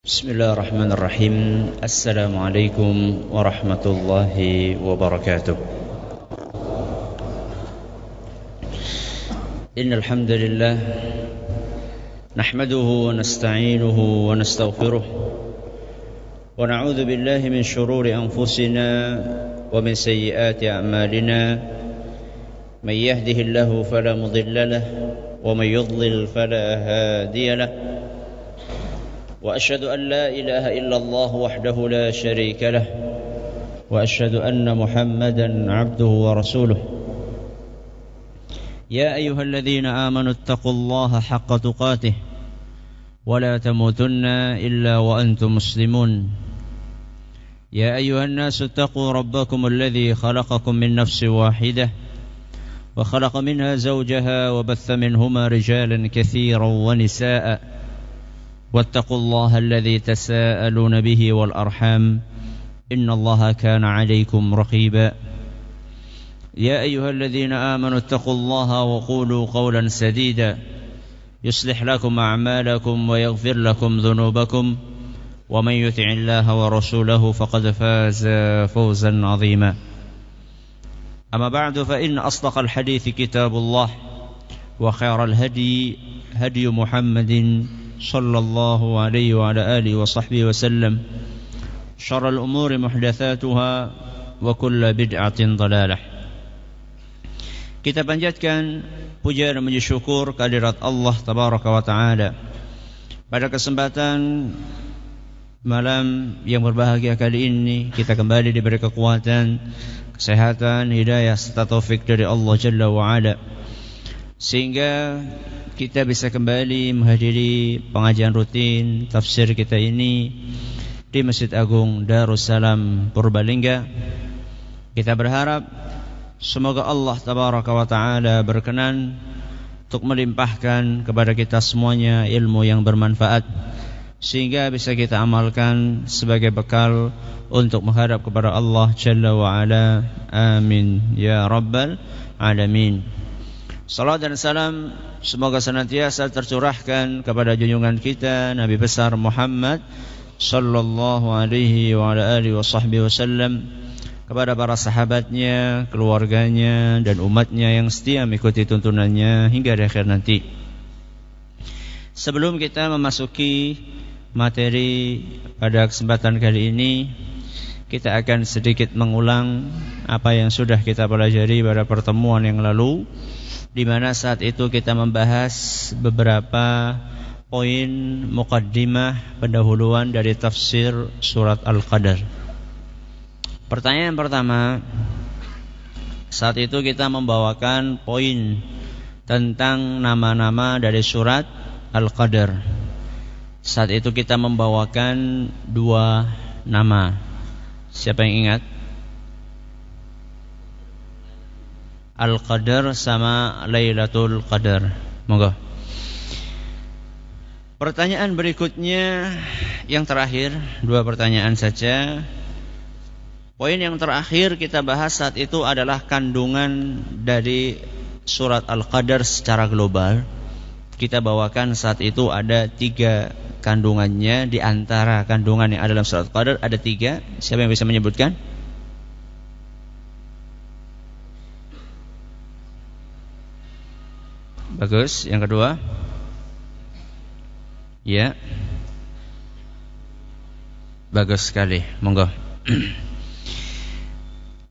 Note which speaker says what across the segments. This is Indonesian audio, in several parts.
Speaker 1: Bismillahirrahmanirrahim. Assalamualaikum warahmatullahi wabarakatuh. Innal hamdalillah nahmaduhu wa nasta'inuhu wa nastaghfiruh wa na'udzu billahi min shururi anfusina wa min sayyiati a'malina. Man yahdihillahu fala mudilla lahu wa man yudlil fala hadiya lahu. وأشهد أن لا إله إلا الله وحده لا شريك له وأشهد أن محمدا عبده ورسوله يا أيها الذين آمنوا اتقوا الله حق تقاته ولا تموتن إلا وأنتم مسلمون يا أيها الناس اتقوا ربكم الذي خلقكم من نفس واحدة وخلق منها زوجها وبث منهما رجالا كثيرا ونساء واتقوا الله الذي تساءلون به والأرحام إن الله كان عليكم رقيبا يا أيها الذين آمنوا اتقوا الله وقولوا قولا سديدا يصلح لكم أعمالكم ويغفر لكم ذنوبكم ومن يطع الله ورسوله فقد فاز فوزا عظيما أما بعد فإن أصدق الحديث كتاب الله وخير الهدي هدي محمد صلى الله عليه وعلى آله وصحبه وسلم شر الأمور محدثاتها وكل بدعة ضلالة. Kita panjatkan puja dan puji syukur kehadirat Allah Tabaraka wa Ta'ala. Pada kesempatan malam yang berbahagia kali ini, kita kembali diberi kekuatan, kesehatan, hidayah serta taufik dari Allah Jalla wa Ala, sehingga kita bisa kembali menghadiri pengajian rutin tafsir kita ini di Masjid Agung Darussalam Purbalingga. Kita berharap semoga Allah Tabaraka wa Ta'ala berkenan untuk melimpahkan kepada kita semuanya ilmu yang bermanfaat, sehingga bisa kita amalkan sebagai bekal untuk menghadap kepada Allah Jalla wa Ala. Amin ya rabbal alamin. Salat dan salam semoga senantiasa tercurahkan kepada junjungan kita Nabi besar Muhammad sallallahu alaihi wa ala alihi wasallam, kepada para sahabatnya, keluarganya dan umatnya yang setia mengikuti tuntunannya hingga akhir nanti. Sebelum kita memasuki materi pada kesempatan kali ini, kita akan sedikit mengulang apa yang sudah kita pelajari pada pertemuan yang lalu, di mana saat itu kita membahas beberapa poin muqaddimah pendahuluan dari tafsir surat Al-Qadar. Pertanyaan pertama, saat itu kita membawakan poin tentang nama-nama dari surat Al-Qadar. Saat itu kita membawakan dua nama. Siapa yang ingat? Al-Qadar sama Lailatul Qadar. Monggo. Pertanyaan berikutnya yang terakhir, dua pertanyaan saja. Poin yang terakhir kita bahas saat itu adalah kandungan dari surat Al-Qadar secara global. Kita bawakan saat itu ada 3 kandungannya. Di antara kandungan yang ada dalam surat Al-Qadar ada 3. Siapa yang bisa menyebutkan? Bagus, yang kedua. Ya. Bagus sekali, monggo.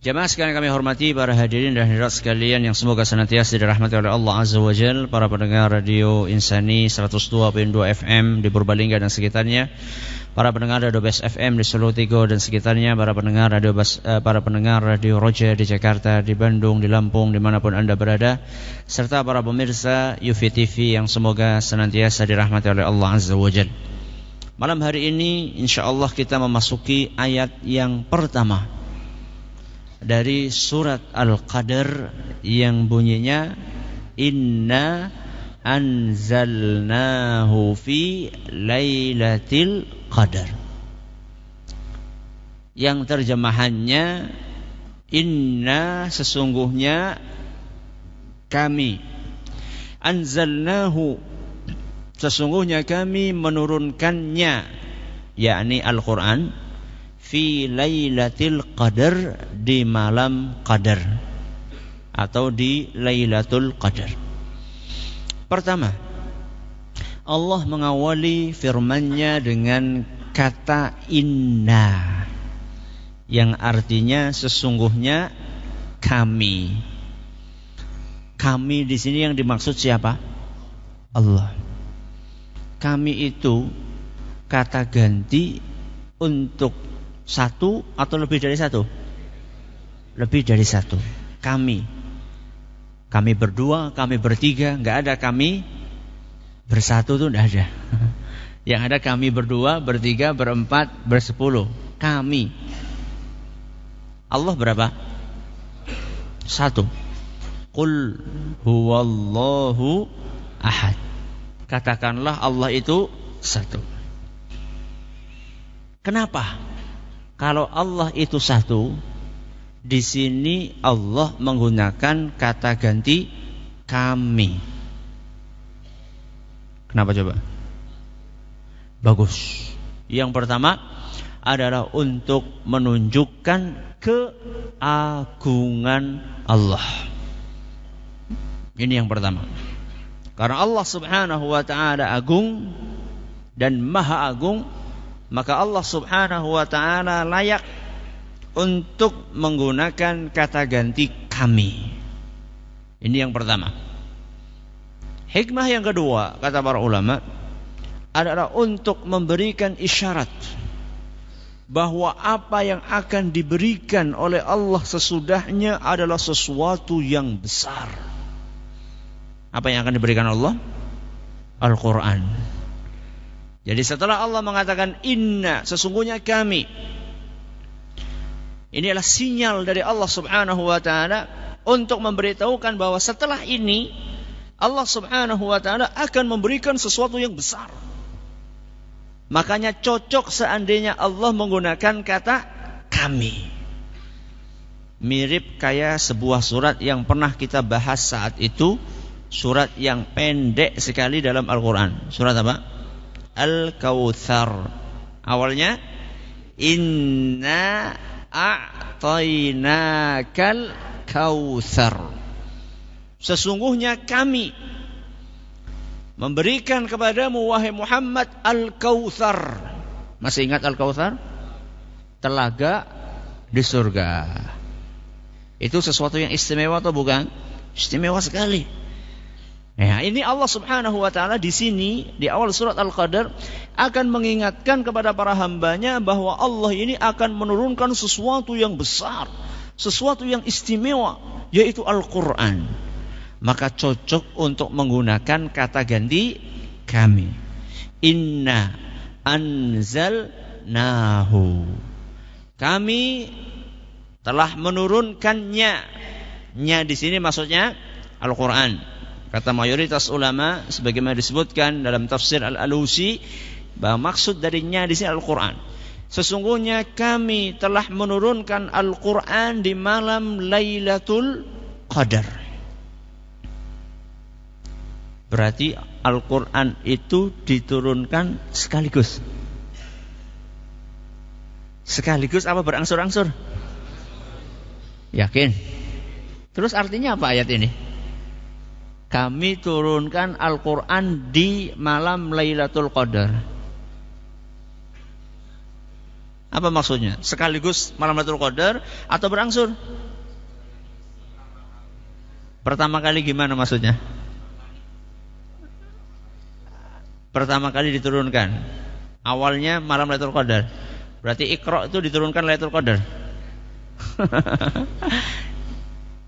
Speaker 1: Jamaah sekalian kami hormati, para hadirin dan hadirat sekalian yang semoga senantiasa dirahmati oleh Allah Azza wa Jalla, para pendengar Radio Insani 102.2 FM di Purbalingga dan sekitarnya, para pendengar Radio Best FM di Solo Tigo dan sekitarnya, para pendengar Radio Roja di Jakarta, di Bandung, di Lampung, dimanapun Anda berada, serta para pemirsa UFI TV yang semoga senantiasa dirahmati oleh Allah Azza wa Jalla. Malam hari ini insyaallah kita memasuki ayat yang pertama dari surat Al-Qadar yang bunyinya Inna anzalnahu fi lailatul qadar, yang terjemahannya inna sesungguhnya kami, anzalnahu sesungguhnya kami menurunkannya, yakni Al-Quran, fi lailatul qadar, di malam qadar atau di Lailatul Qadar. Pertama, Allah mengawali firman-Nya dengan kata inna, yang artinya sesungguhnya kami. Kami di sini yang dimaksud siapa? Allah. Kami itu kata ganti untuk satu atau lebih dari satu? Lebih dari satu. Kami berdua, kami bertiga, nggak ada kami bersatu tuh, nggak ada. Yang ada kami berdua, bertiga, berempat, bersepuluh. Kami. Allah berapa? Satu. Qul huwallahu ahad. Katakanlah Allah itu satu. Kenapa? Kalau Allah itu satu, di sini Allah menggunakan kata ganti kami. Kenapa coba? Bagus. Yang pertama adalah untuk menunjukkan keagungan Allah. Ini yang pertama. Karena Allah Subhanahu wa ta'ala agung dan maha agung, maka Allah Subhanahu wa ta'ala layak untuk menggunakan kata ganti kami. Ini yang pertama. Hikmah yang kedua, kata para ulama, adalah untuk memberikan isyarat bahwa apa yang akan diberikan oleh Allah sesudahnya adalah sesuatu yang besar. Apa yang akan diberikan Allah? Al-Quran. Jadi setelah Allah mengatakan inna, sesungguhnya kami, ini adalah sinyal dari Allah Subhanahu wa ta'ala untuk memberitahukan bahwa setelah ini Allah Subhanahu wa ta'ala akan memberikan sesuatu yang besar. Makanya cocok seandainya Allah menggunakan kata kami. Mirip kayak sebuah surat yang pernah kita bahas saat itu, surat yang pendek sekali dalam Al-Quran. Surat apa? Al-Kautsar. Awalnya inna a'tainakal kautsar. Sesungguhnya kami memberikan kepadamu wahai Muhammad Al-Kautsar. Masih ingat Al-Kautsar? Telaga di surga. Itu sesuatu yang istimewa atau bukan? Istimewa sekali. Nah, ini Allah Subhanahu wa ta'ala di sini di awal surat Al-Qadar akan mengingatkan kepada para hambanya bahwa Allah ini akan menurunkan sesuatu yang besar, sesuatu yang istimewa, yaitu Al-Quran. Maka cocok untuk menggunakan kata ganti kami. Inna anzalnahu. Kami telah menurunkannya. Nya di sini maksudnya Al-Quran. Kata mayoritas ulama, sebagaimana disebutkan dalam tafsir Al-Alusi, bahwa maksud darinya di sini Al-Quran. Sesungguhnya kami telah menurunkan Al-Quran di malam Lailatul Qadar. Berarti Al-Quran itu diturunkan sekaligus. Sekaligus apa berangsur-angsur? Yakin? Terus artinya apa ayat ini? Kami turunkan Al-Quran di malam Lailatul Qadar. Apa maksudnya? Sekaligus malam Lailatul Qadar atau berangsur? Pertama kali gimana maksudnya? Pertama kali diturunkan. Awalnya malam Lailatul Qadar. Berarti Iqra itu diturunkan Lailatul Qadar.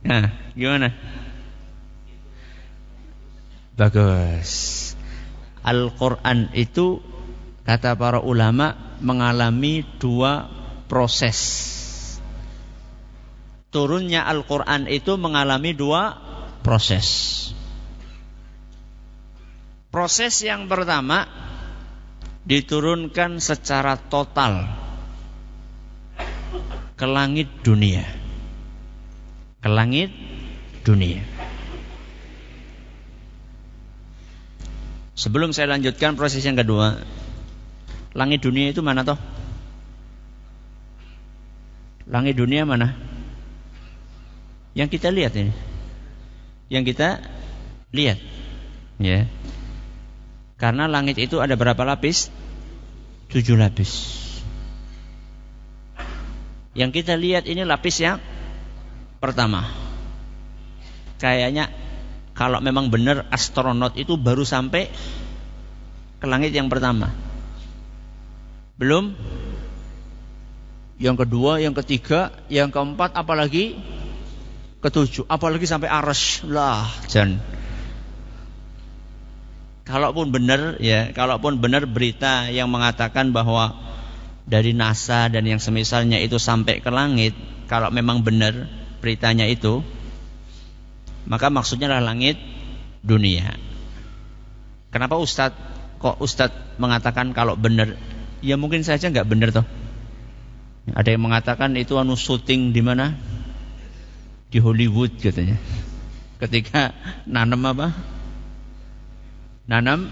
Speaker 1: Nah, gimana? Bagus. Al-Quran itu kata para ulama mengalami dua proses. Turunnya Al-Quran itu mengalami dua proses. Proses yang pertama diturunkan secara total ke langit dunia. Ke langit dunia. Sebelum saya lanjutkan proses yang kedua, Langit dunia itu mana toh? Langit dunia mana? Yang kita lihat ini. Yang kita lihat. Ya. Karena langit itu ada berapa lapis? 7 lapis. Yang kita lihat ini lapis yang pertama. Kayaknya kalau memang benar astronot itu baru sampai ke langit yang pertama. Belum yang kedua, yang ketiga, yang keempat, apalagi ketujuh, apalagi sampai arsy lah. Jan. Kalaupun benar berita yang mengatakan bahwa dari NASA dan yang semisalnya itu sampai ke langit, kalau memang benar beritanya itu, maka maksudnya adalah langit dunia. Kenapa Ustadz mengatakan kalau benar? Ya mungkin saja nggak benar toh. Ada yang mengatakan itu syuting di mana? Di Hollywood katanya. Ketika nanam apa? Nanam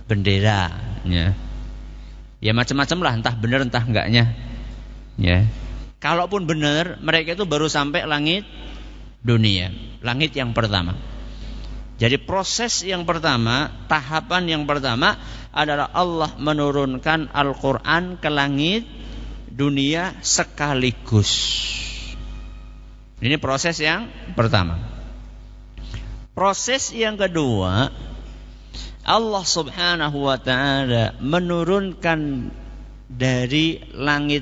Speaker 1: bendera. Ya macam-macam lah, entah benar entah enggaknya. Ya. Kalaupun benar, mereka itu baru sampai langit dunia, langit yang pertama. Jadi proses yang pertama, tahapan yang pertama adalah Allah menurunkan Al-Quran ke langit dunia sekaligus. Ini proses yang pertama. Proses yang kedua, Allah subhanahu wa ta'ala menurunkan dari langit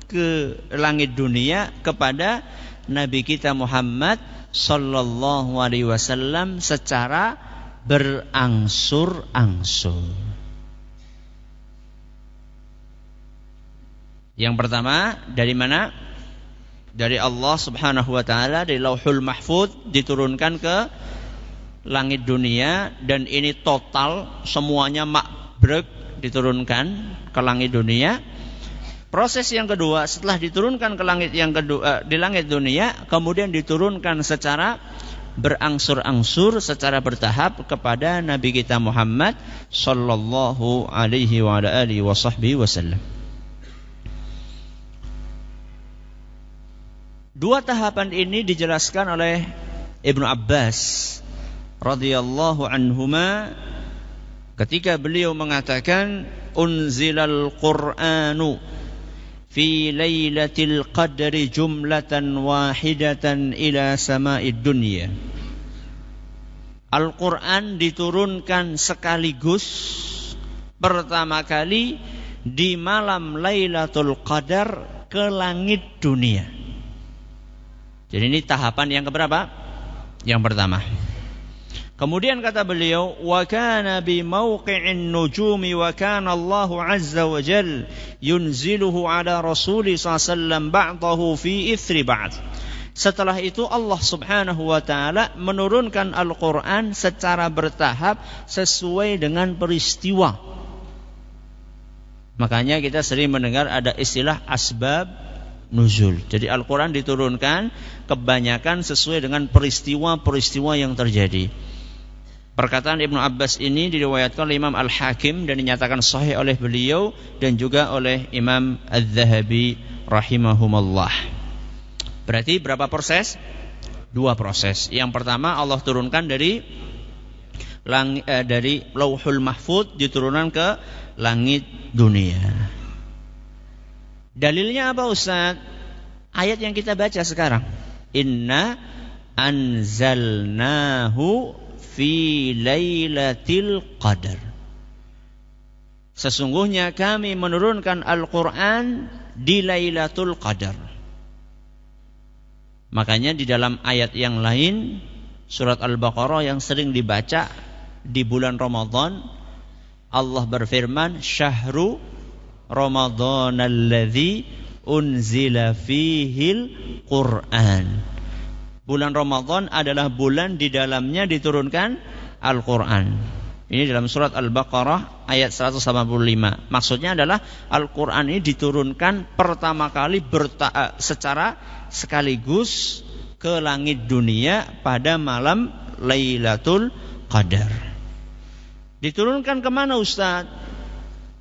Speaker 1: ke langit dunia kepada Nabi kita Muhammad sallallahu alaihi wasallam secara berangsur-angsur. Yang pertama dari mana? Dari Allah subhanahu wa ta'ala, dari Lauhul Mahfuz diturunkan ke langit dunia, dan ini total semuanya makbrek diturunkan ke langit dunia. Proses yang kedua, setelah diturunkan ke langit yang kedua, di langit dunia, kemudian diturunkan secara berangsur-angsur, secara bertahap kepada Nabi kita Muhammad sallallahu alaihi wa alihi wasallam. Dua tahapan ini dijelaskan oleh Ibnu Abbas radhiyallahu anhuma ketika beliau mengatakan unzilal Qur'anu fi lailatul qadri jumlatan wahidatan ila sama'id dunya. Al-Qur'an diturunkan sekaligus pertama kali di malam Lailatul Qadar ke langit dunia. Jadi ini tahapan yang keberapa? Yang pertama. Kemudian kata beliau, wa kana bi mawqi'in nujumi wa kana Allahu 'azza wa jalla yunziluhu 'ala Rasuli sallallahu alaihi wasallam ba'dahu fi ithri ba'd. Setelah itu Allah subhanahu wa ta'ala menurunkan Al-Quran secara bertahap sesuai dengan peristiwa. Makanya kita sering mendengar ada istilah asbab nuzul. Jadi Al-Quran diturunkan kebanyakan sesuai dengan peristiwa-peristiwa yang terjadi. Perkataan Ibnu Abbas ini diriwayatkan oleh Imam Al-Hakim dan dinyatakan sahih oleh beliau dan juga oleh Imam Adz-Dzahabi rahimahumullah. Berarti berapa proses? 2 proses. Yang pertama Allah turunkan dari Lauhul Mahfuz diturunkan ke langit dunia. Dalilnya apa Ustaz? Ayat yang kita baca sekarang. Inna anzalnahu fi lailatul qadar. Sesungguhnya kami menurunkan Al-Quran di Lailatul Qadar. Makanya di dalam ayat yang lain, surat Al-Baqarah yang sering dibaca di bulan Ramadan, Allah berfirman, Syahru Ramadhanalladzi unzila fihil Qur'an. Bulan Ramadan adalah bulan di dalamnya diturunkan Al-Quran. Ini dalam surat Al-Baqarah ayat 185. Maksudnya adalah Al-Quran ini diturunkan pertama kali secara sekaligus ke langit dunia pada malam Lailatul Qadar. Diturunkan kemana Ustaz?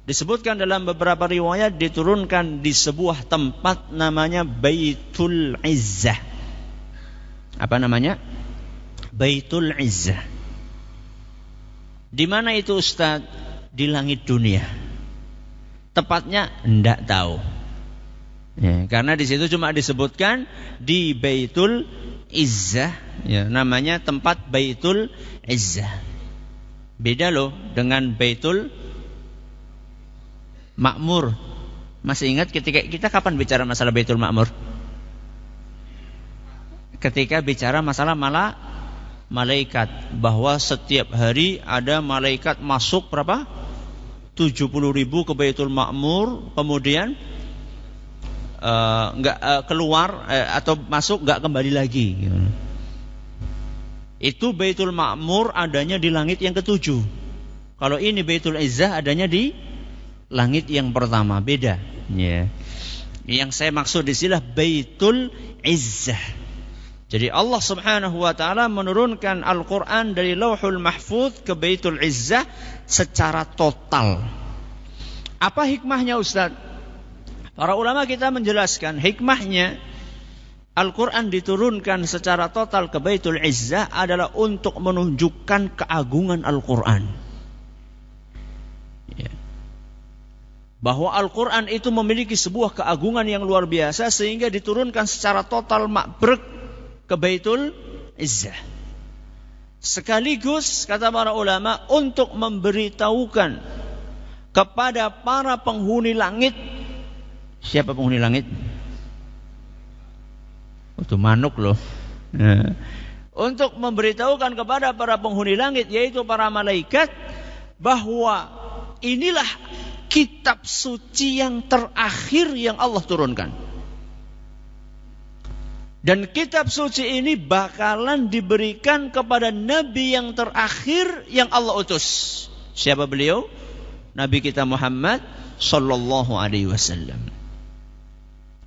Speaker 1: Disebutkan dalam beberapa riwayat diturunkan di sebuah tempat namanya Baitul Izzah. Apa namanya? Baitul Izzah. Di mana itu Ustaz? Di langit dunia. Tepatnya enggak tahu. Ya, karena di situ cuma disebutkan di Baitul Izzah, ya, namanya tempat Baitul Izzah. Beda loh dengan Baitul Ma'mur. Masih ingat ketika kita kapan bicara masalah Baitul Ma'mur? Ketika bicara masalah malaikat, bahwa setiap hari ada malaikat masuk berapa? 70.000 ke Baitul Ma'mur, kemudian keluar atau masuk enggak kembali lagi. Itu Baitul Ma'mur adanya di langit yang ketujuh. Kalau ini Baitul Izzah adanya di langit yang pertama, beda. Ya. Yang saya maksud di sini Baitul Izzah. Jadi Allah Subhanahu wa taala menurunkan Al-Qur'an dari Lauhul Mahfuz ke Baitul Izzah secara total. Apa hikmahnya Ustaz? Para ulama kita menjelaskan hikmahnya Al-Qur'an diturunkan secara total ke Baitul Izzah adalah untuk menunjukkan keagungan Al-Qur'an. Ya. Bahwa Al-Quran itu memiliki sebuah keagungan yang luar biasa sehingga diturunkan secara total makbrek ke Baitul Izzah. Sekaligus kata para ulama untuk memberitahukan kepada para penghuni langit. Siapa penghuni langit? Itu manuk loh. Untuk memberitahukan kepada para penghuni langit, yaitu para malaikat, bahwa inilah kitab suci yang terakhir yang Allah turunkan. Dan kitab suci ini bakalan diberikan kepada Nabi yang terakhir yang Allah utus. Siapa beliau? Nabi kita Muhammad sallallahu alaihi wasallam.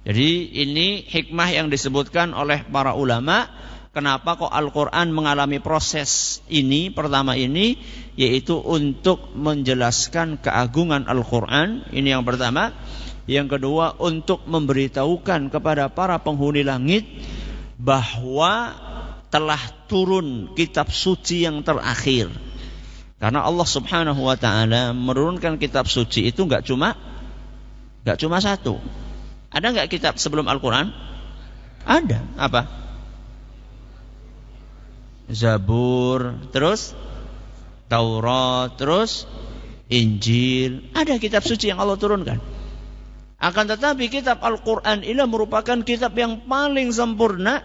Speaker 1: Jadi ini hikmah yang disebutkan oleh para ulama. Kenapa kok Al-Quran mengalami proses ini, pertama ini, yaitu untuk menjelaskan keagungan Al-Quran. Ini yang pertama. Yang kedua, untuk memberitahukan kepada para penghuni langit bahwa telah turun kitab suci yang terakhir. Karena Allah Subhanahu wa ta'ala menurunkan kitab suci itu enggak cuma satu. Ada enggak kitab sebelum Al-Quran? Ada. Apa? Zabur, terus Taurat, terus Injil. Ada kitab suci yang Allah turunkan. Akan tetapi kitab Al-Quran ini merupakan kitab yang paling sempurna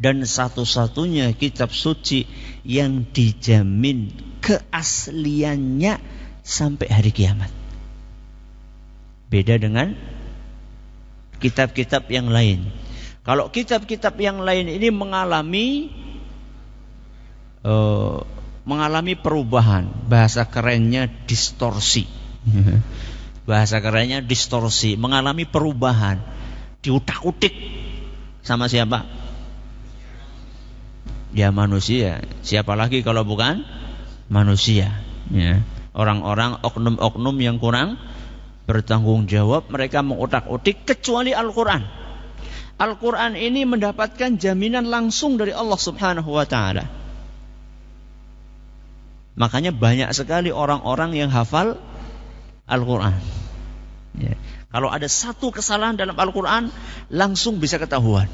Speaker 1: dan satu-satunya kitab suci yang dijamin keasliannya sampai hari kiamat. Beda dengan kitab-kitab yang lain. Kalau kitab-kitab yang lain ini mengalami perubahan, bahasa kerennya distorsi. Bahasa kerennya distorsi, mengalami perubahan, diutak-utik sama siapa? Ya manusia. Siapa lagi kalau bukan manusia? Ya. Orang-orang oknum-oknum yang kurang bertanggung jawab, mereka mengutak-utik kecuali Al-Quran. Al-Quran ini mendapatkan jaminan langsung dari Allah Subhanahu wa ta'ala. Makanya banyak sekali orang-orang yang hafal Al-Quran. Ya. Kalau ada satu kesalahan dalam Al-Quran, langsung bisa ketahuan.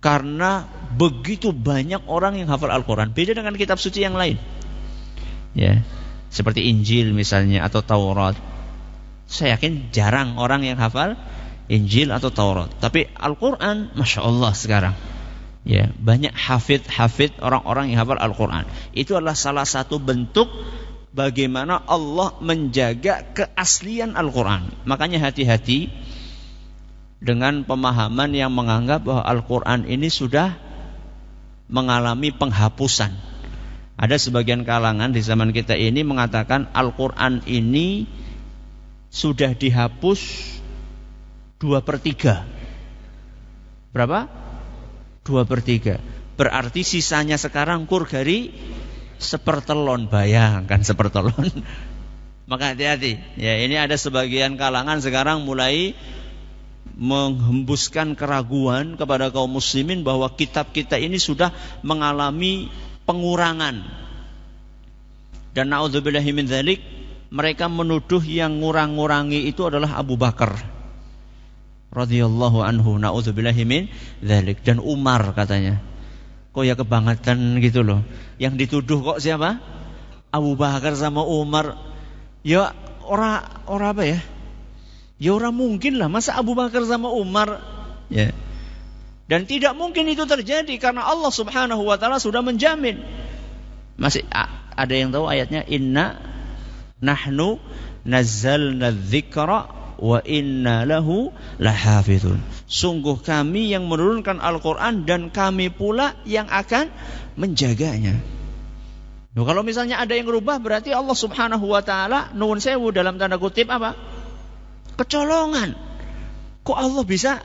Speaker 1: Karena begitu banyak orang yang hafal Al-Quran. Beda dengan kitab suci yang lain. Ya. Seperti Injil misalnya atau Taurat. Saya yakin jarang orang yang hafal Injil atau Taurat. Tapi Al-Quran, Masya Allah sekarang. Ya, banyak hafid orang-orang yang hafal Al-Quran. Itu adalah salah satu bentuk bagaimana Allah menjaga keaslian Al-Quran. Makanya hati-hati dengan pemahaman yang menganggap bahwa Al-Quran ini sudah mengalami penghapusan. Ada sebagian kalangan di zaman kita ini mengatakan Al-Quran ini sudah dihapus 2/3. Berapa? 2/3. Berarti sisanya sekarang kurgari sepertelon. Bayangkan sepertelon. Maka hati-hati. Ya, ini ada sebagian kalangan sekarang mulai menghembuskan keraguan kepada kaum muslimin bahwa kitab kita ini sudah mengalami pengurangan. Dan na'udzubillahi min dzalik, mereka menuduh yang ngurang-ngurangi itu adalah Abu Bakar radhiyallahu anhu, na'udzubillahi min dzalik, dan Umar katanya. Kok ya kebangetan gitu loh. Yang dituduh kok siapa? Abu Bakar sama Umar. Ya orang apa ya? Ya orang mungkin lah, masa Abu Bakar sama Umar? Ya. Dan tidak mungkin itu terjadi karena Allah Subhanahu wa taala sudah menjamin. Masih ada yang tahu ayatnya? Inna nahnu nazzalna dzikra wa inna lahu lahafizun. Sungguh kami yang menurunkan Al-Qur'an dan kami pula yang akan menjaganya. Nah, kalau misalnya ada yang berubah berarti Allah Subhanahu wa taala nuwun sewu dalam tanda kutip apa? Kecolongan. Kok Allah bisa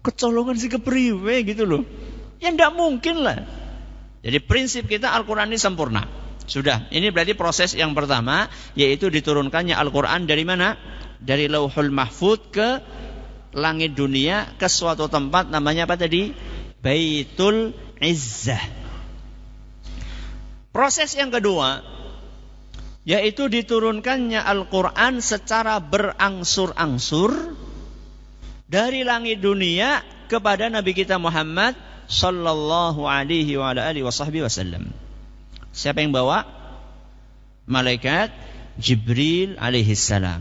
Speaker 1: kecolongan si kepriwe gitu loh? Ya enggak mungkin lah. Jadi prinsip kita Al-Qur'an ini sempurna. Sudah, ini berarti proses yang pertama, yaitu diturunkannya Al-Qur'an dari mana? Dari Lauhul Mahfuz ke langit dunia, ke suatu tempat namanya apa tadi? Baitul Izzah. Proses yang kedua, yaitu diturunkannya Al-Quran secara berangsur-angsur dari langit dunia kepada Nabi kita Muhammad sallallahu alaihi wa alihi wasallam. Siapa yang bawa? Malaikat Jibril alaihi salam.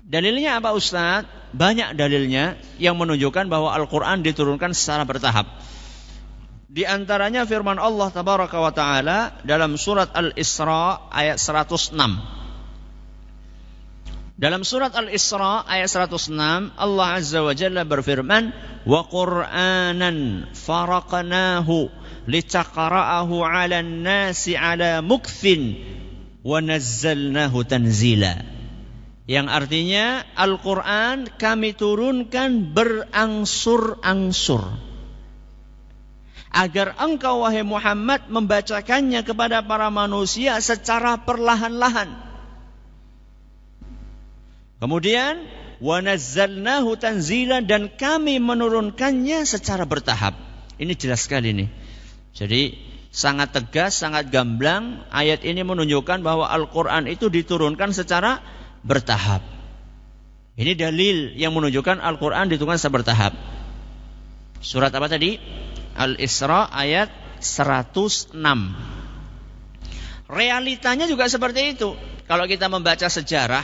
Speaker 1: Dalilnya apa Ustaz? Banyak dalilnya yang menunjukkan bahwa Al-Quran diturunkan secara bertahap. Di antaranya firman Allah tabaraka wa taala dalam surat Al-Isra ayat 106. Dalam surat Al-Isra ayat 106 Allah azza wa jalla berfirman, "Wa Qur'anan faraqnahu litaqra'ahu 'alan nasi 'ala mukthin wa nazzalnahu tanzila." Yang artinya Al-Qur'an kami turunkan berangsur-angsur agar engkau wahai Muhammad membacakannya kepada para manusia secara perlahan-lahan. Kemudian wa nazzalnahu tanzila, dan kami menurunkannya secara bertahap. Ini jelas sekali nih. Jadi sangat tegas, sangat gamblang ayat ini menunjukkan bahwa Al-Qur'an itu diturunkan secara bertahap. Ini dalil yang menunjukkan Al-Qur'an diturunkan secara bertahap. Surat apa tadi? Al-Isra ayat 106. Realitanya juga seperti itu. Kalau kita membaca sejarah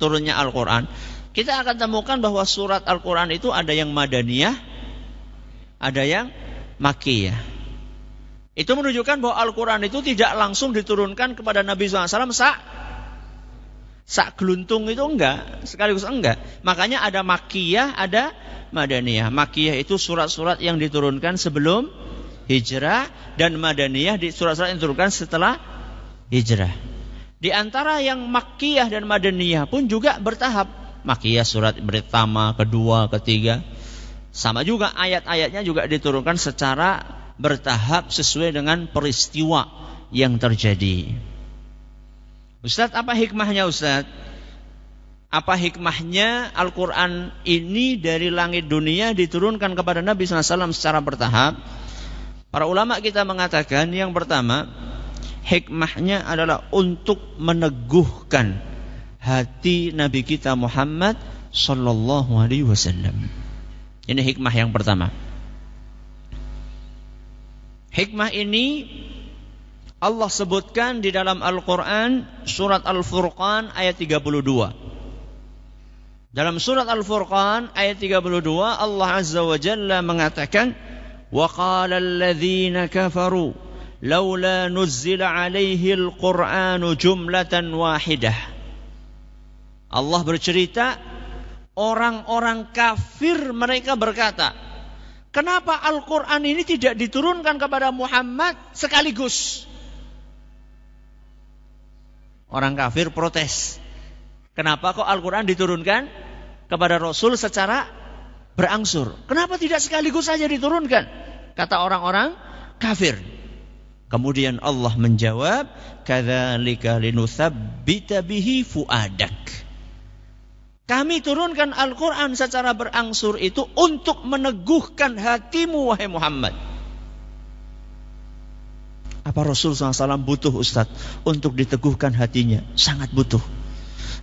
Speaker 1: turunnya Al-Quran, kita akan temukan bahwa surat Al-Quran itu ada yang Madaniyah, ada yang Makkiyah. Itu menunjukkan bahwa Al-Quran itu tidak langsung diturunkan kepada Nabi SAW sak geluntung, itu enggak, sekaligus enggak. Makanya ada Makkiyah, ada Madaniyah. Makkiyah itu surat-surat yang diturunkan sebelum hijrah, dan Madaniyah di surat-surat yang diturunkan setelah hijrah. Di antara yang Makkiyah dan Madaniyah pun juga bertahap. Makkiyah surat pertama, kedua, ketiga. Sama juga ayat-ayatnya juga diturunkan secara bertahap sesuai dengan peristiwa yang terjadi. Ustaz, apa hikmahnya Ustaz? Apa hikmahnya Al-Quran ini dari langit dunia diturunkan kepada Nabi SAW secara bertahap? Para ulama kita mengatakan yang pertama, hikmahnya adalah untuk meneguhkan hati Nabi kita Muhammad sallallahu alaihi wasallam. Ini hikmah yang pertama. Hikmah ini Allah sebutkan di dalam Al-Quran surat Al-Furqan ayat 32. Dalam surat Al-Furqan ayat 32 Allah Azza wa Jalla mengatakan, "Wa qala alladhina kafaru laula nuzzila 'alaihi al-Qur'anu jumlatan wahidah." Allah bercerita, orang-orang kafir mereka berkata, kenapa Al-Quran ini tidak diturunkan kepada Muhammad sekaligus? Orang kafir protes. Kenapa kok Al-Quran diturunkan kepada Rasul secara berangsur? Kenapa tidak sekaligus saja diturunkan? Kata orang-orang kafir. Kemudian Allah menjawab, kadzalika linutsabbita bihi fuadak. Kami turunkan Al-Quran secara berangsur itu untuk meneguhkan hatimu, wahai Muhammad. Apa Rasul SAW butuh, Ustaz, untuk diteguhkan hatinya? Sangat butuh.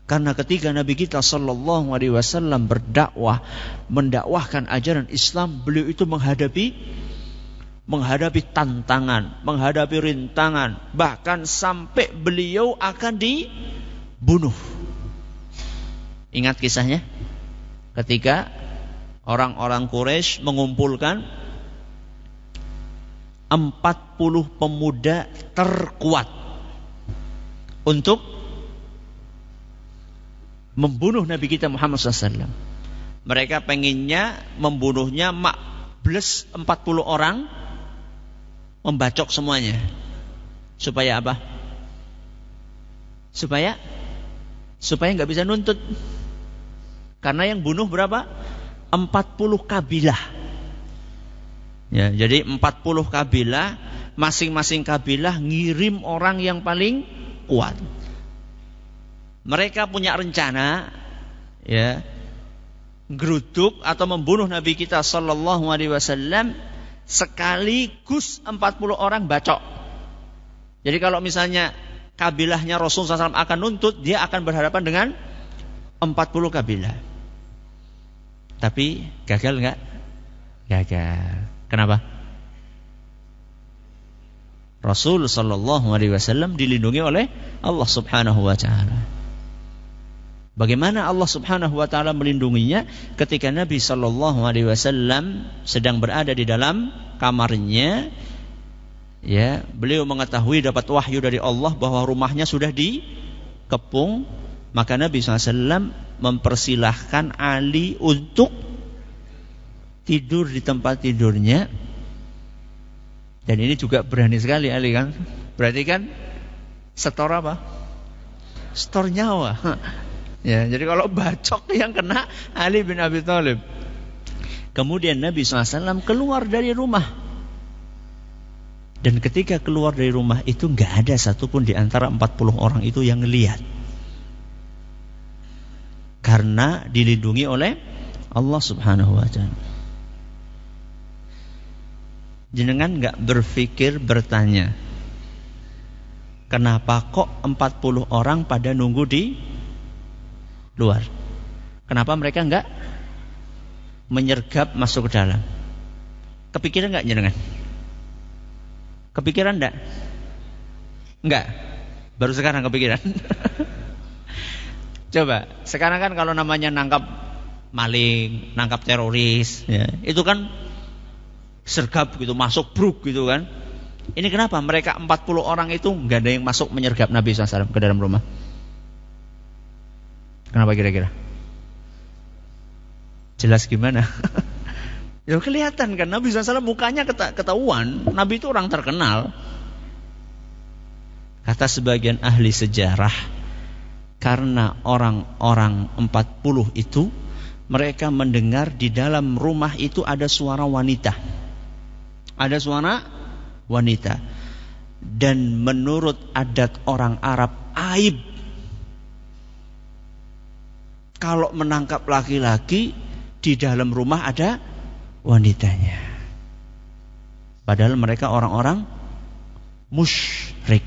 Speaker 1: Karena ketika Nabi kita SAW berdakwah, mendakwahkan ajaran Islam, beliau itu menghadapi tantangan, menghadapi rintangan, bahkan sampai beliau akan dibunuh. Ingat kisahnya? Ketika orang-orang Quraisy mengumpulkan 40 pemuda terkuat untuk membunuh Nabi kita Muhammad SAW. Mereka pengennya membunuhnya plus 40 orang, membacok semuanya. Supaya apa? Supaya nggak bisa nuntut. Karena yang bunuh berapa? 40 kabilah. Ya, jadi 40 kabilah, masing-masing kabilah ngirim orang yang paling kuat. Mereka punya rencana, ya, geruduk atau membunuh Nabi kita sallallahu alaihi wasallam sekaligus 40 orang bacok. Jadi kalau misalnya kabilahnya Rasulullah SAW akan nuntut, dia akan berhadapan dengan 40 kabilah. Tapi gagal enggak? Gagal. Kenapa? Rasul sallallahu alaihi wasallam dilindungi oleh Allah Subhanahu wa taala. Bagaimana Allah Subhanahu wa taala melindunginya? Ketika Nabi sallallahu alaihi wasallam sedang berada di dalam kamarnya, ya, beliau mengetahui dapat wahyu dari Allah bahwa rumahnya sudah dikepung, maka Nabi SAW mempersilahkan Ali untuk tidur di tempat tidurnya. Dan ini juga berani sekali Ali kan. Berarti kan setor apa? Setor nyawa. Ya, jadi kalau bacok yang kena Ali bin Abi Thalib. Kemudian Nabi SAW keluar dari rumah. Dan ketika keluar dari rumah itu gak ada satupun di antara 40 orang itu yang ngelihat. Karena dilindungi oleh Allah Subhanahu wa taala. Jenengan gak berpikir bertanya, kenapa kok 40 orang pada nunggu di luar? Kenapa mereka gak menyergap masuk ke dalam? Kepikiran gak jenengan? Kepikiran enggak? Enggak. Baru sekarang kepikiran. Coba, sekarang kan kalau namanya nangkap maling, nangkap teroris, ya, itu kan sergap gitu, masuk bruk gitu kan. Ini kenapa mereka 40 orang itu enggak ada yang masuk menyergap Nabi SAW ke dalam rumah? Kenapa kira-kira? Jelas gimana? Ya kelihatan kan, Nabi SAW mukanya ketahuan. Nabi itu orang terkenal. Kata sebagian ahli sejarah, karena orang-orang 40 itu, mereka mendengar di dalam rumah itu ada suara wanita. Ada suara wanita. Dan menurut adat orang Arab, aib kalau menangkap laki-laki di dalam rumah ada wanitanya. Padahal mereka orang-orang musyrik.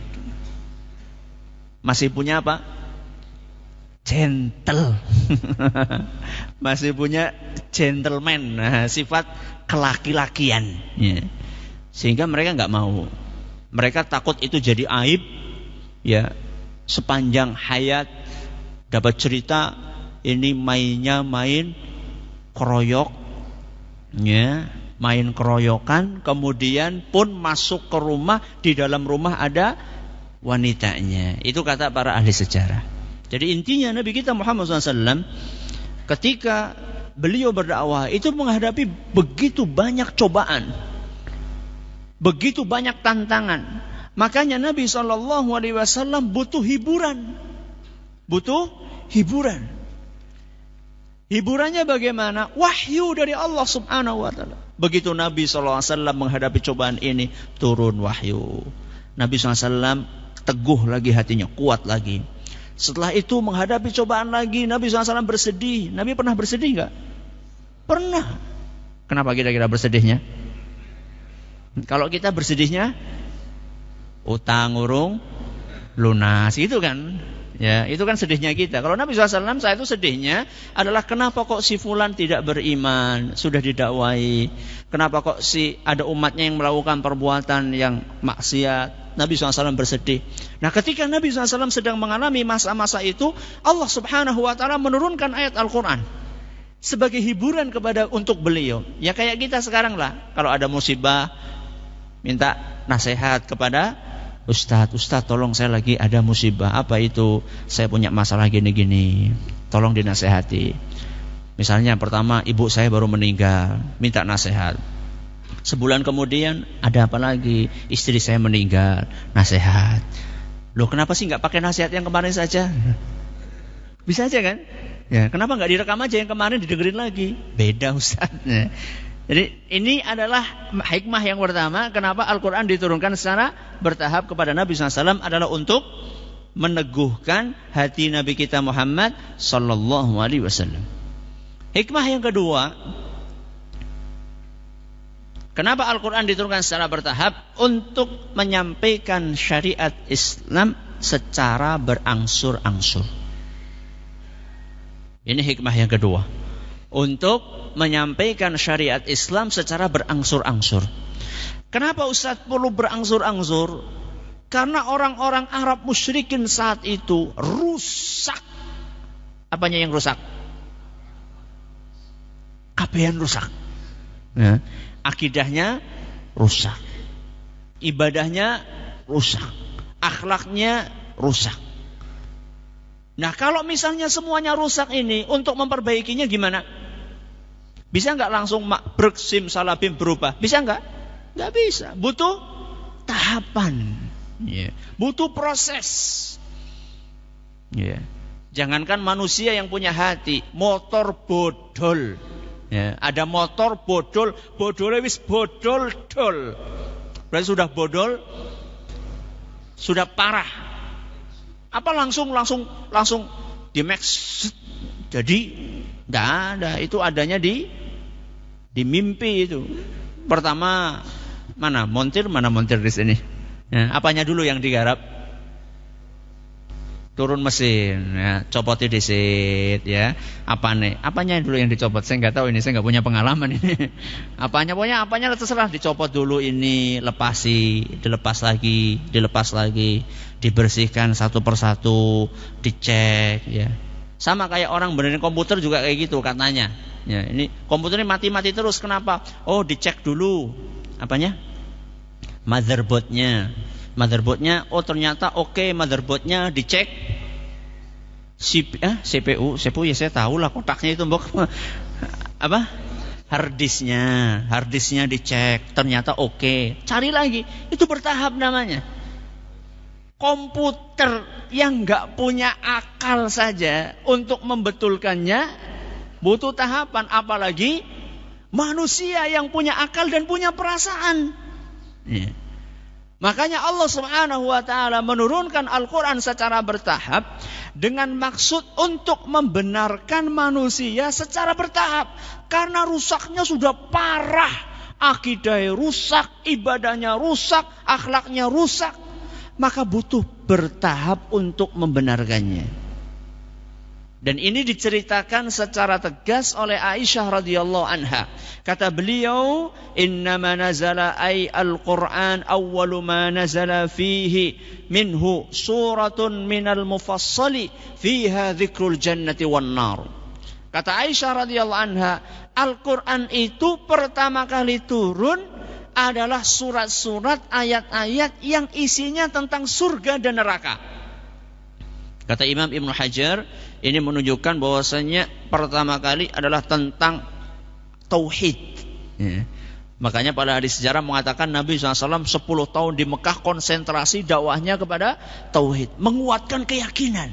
Speaker 1: Masih punya apa? Gentle. Masih punya gentleman, sifat kelaki-lakian, ya. Sehingga mereka enggak mau. Mereka takut itu jadi aib, ya. Sepanjang hayat dapat cerita ini mainnya main keroyok, ya, main keroyokan, kemudian pun masuk ke rumah, di dalam rumah ada wanitanya. Itu kata para ahli sejarah. Jadi intinya Nabi kita Muhammad SAW ketika beliau berdakwah itu menghadapi begitu banyak cobaan, begitu banyak tantangan. Makanya Nabi SAW butuh hiburan. Butuh hiburan. Hiburannya bagaimana? Wahyu dari Allah Subhanahu wa taala. Begitu Nabi SAW menghadapi cobaan ini, turun wahyu. Nabi SAW teguh lagi hatinya, kuat lagi. Setelah itu menghadapi cobaan lagi, Nabi SAW bersedih. Nabi pernah bersedih enggak? Pernah. Kenapa kira-kira bersedihnya? Kalau kita bersedihnya utang urung lunas, gitu kan? Ya, itu kan sedihnya kita. Kalau Nabi SAW, saya itu sedihnya adalah kenapa kok si fulan tidak beriman, sudah didakwai. Kenapa kok si ada umatnya yang melakukan perbuatan yang maksiat. Nabi SAW bersedih. Nah, ketika Nabi SAW sedang mengalami masa-masa itu, Allah Subhanahu wa Ta'ala menurunkan ayat Al-Quran sebagai hiburan untuk beliau. Ya kayak kita sekarang lah, kalau ada musibah minta nasihat kepada Ustadz, tolong saya lagi ada musibah. Apa itu? Saya punya masalah gini-gini, tolong dinasehati. Misalnya pertama, ibu saya baru meninggal, minta nasihat. Sebulan kemudian ada apa lagi? Istri saya meninggal, nasihat. Loh, kenapa sih nggak pakai nasihat yang kemarin saja? Bisa aja kan? Ya, kenapa nggak direkam aja yang kemarin didengerin lagi? Beda Ustadz. Jadi ini adalah hikmah yang pertama kenapa Al-Quran diturunkan secara bertahap kepada Nabi SAW adalah untuk meneguhkan hati Nabi kita Muhammad Sallallahu Alaihi Wasallam. Hikmah yang kedua, kenapa Al-Quran diturunkan secara bertahap? Untuk menyampaikan syariat Islam secara berangsur-angsur. Ini hikmah yang kedua. Untuk menyampaikan syariat Islam secara berangsur-angsur. Kenapa Ustaz perlu berangsur-angsur? Karena orang-orang Arab musyrikin saat itu rusak. Apanya yang rusak? Kabehan rusak. Ya. Akidahnya rusak. Ibadahnya rusak. Akhlaknya rusak. Nah, kalau misalnya semuanya rusak ini, untuk memperbaikinya gimana? Bisa nggak langsung makbruk simsalabim berubah? Bisa nggak? Nggak bisa. Butuh tahapan. Yeah. Butuh proses. Yeah. Jangankan manusia yang punya hati, motor bodol. Yeah. Ada motor bodol, bodolnya wis bodol-dol. Berarti sudah bodol, sudah parah. Apa langsung di max? Jadi nggak ada, itu adanya di mimpi itu. Pertama mana montir di sini. Ya, apanya dulu yang digarap? Turun mesin, ya, copoti disit, ya. Apanya dulu yang dicopot? Saya nggak tahu ini, saya nggak punya pengalaman ini. Apanya terserah, dicopot dulu ini, dilepas lagi, dibersihkan satu persatu, dicek, ya. Sama kayak orang benerin komputer juga kayak gitu katanya. Ya, ini komputernya mati terus, kenapa? Oh, dicek dulu. Apanya? Motherboardnya, oh ternyata oke, motherboardnya dicek. CPU ya saya tahu lah, kotaknya itu mbok. Apa? Harddisknya dicek, ternyata oke. Cari lagi, itu bertahap namanya. Komputer yang nggak punya akal saja untuk membetulkannya butuh tahapan, apalagi manusia yang punya akal dan punya perasaan. Ya. Makanya Allah Subhanahu wa Ta'ala menurunkan Al-Quran secara bertahap dengan maksud untuk membenarkan manusia secara bertahap. Karena rusaknya sudah parah, akidahnya rusak, ibadahnya rusak, akhlaknya rusak, maka butuh bertahap untuk membenarkannya. Dan ini diceritakan secara tegas oleh Aisyah radhiyallahu anha. Kata beliau, "Innama nazala al-Qur'an awwalu ma nazala fihi minhu suratun minal mufassali fiha dzikrul jannati wan nar." Kata Aisyah radhiyallahu anha, Al-Qur'an itu pertama kali turun adalah surat-surat, ayat-ayat yang isinya tentang surga dan neraka. Kata Imam Ibnu Hajar, ini menunjukkan bahwasanya pertama kali adalah tentang tauhid. Ya. Makanya pada hadis sejarah mengatakan Nabi SAW 10 tahun di Mekah konsentrasi dakwahnya kepada tauhid, menguatkan keyakinan.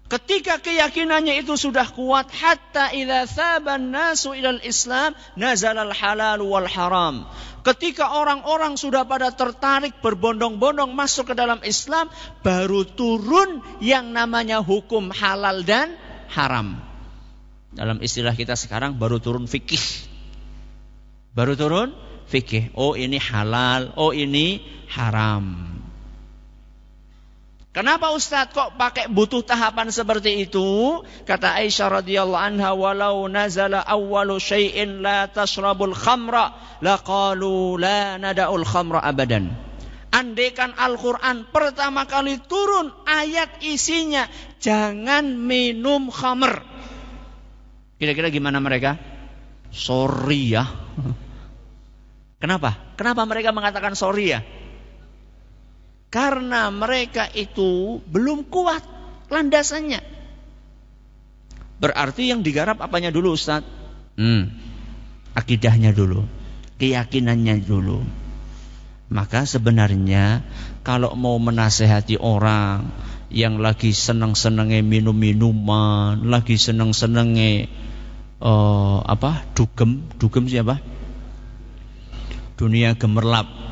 Speaker 1: Ketika keyakinannya itu sudah kuat, hatta idza thaban nasu ilal Islam nazalal halal wal haram. Ketika orang-orang sudah pada tertarik berbondong-bondong masuk ke dalam Islam, baru turun yang namanya hukum halal dan haram. Dalam istilah kita sekarang baru turun fikih. Baru turun fikih. Oh ini halal, oh ini haram. Kenapa Ustadz kok pakai butuh tahapan seperti itu? Kata Aisyah radhiyallahu anha, walau nazala awwalu syai'in la tashrabul khamra laqalu la nada'ul khamra abadan. Andaikan Al-Quran pertama kali turun ayat isinya jangan minum khamr. Kira-kira gimana mereka? Sorry ya. Kenapa? Kenapa mereka mengatakan sorry ya? Karena mereka itu belum kuat landasannya. Berarti yang digarap apanya dulu Ustaz? Akidahnya dulu, keyakinannya dulu. Maka sebenarnya kalau mau menasehati orang yang lagi seneng-senenge minum minuman, lagi seneng-senenge dugem siapa? Dunia gemerlap.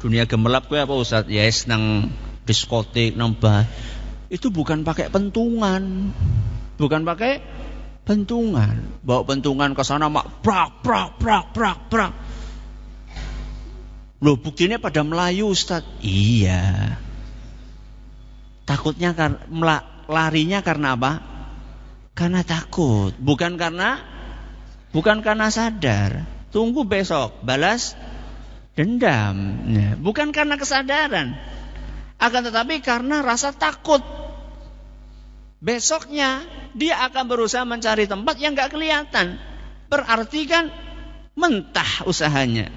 Speaker 1: Dunia gemerlap gue apa Ustaz? Ya nang diskotik, nang bar. Itu bukan pakai pentungan. Bukan pakai pentungan. Bawa pentungan ke sana mak prak. Loh buktinya pada Melayu Ustaz. Iya. Takutnya larinya karena apa? Karena takut, bukan karena sadar. Tunggu besok balas dendam. Nah, bukan karena kesadaran, akan tetapi karena rasa takut. Besoknya dia akan berusaha mencari tempat yang gak kelihatan. Berarti kan mentah usahanya.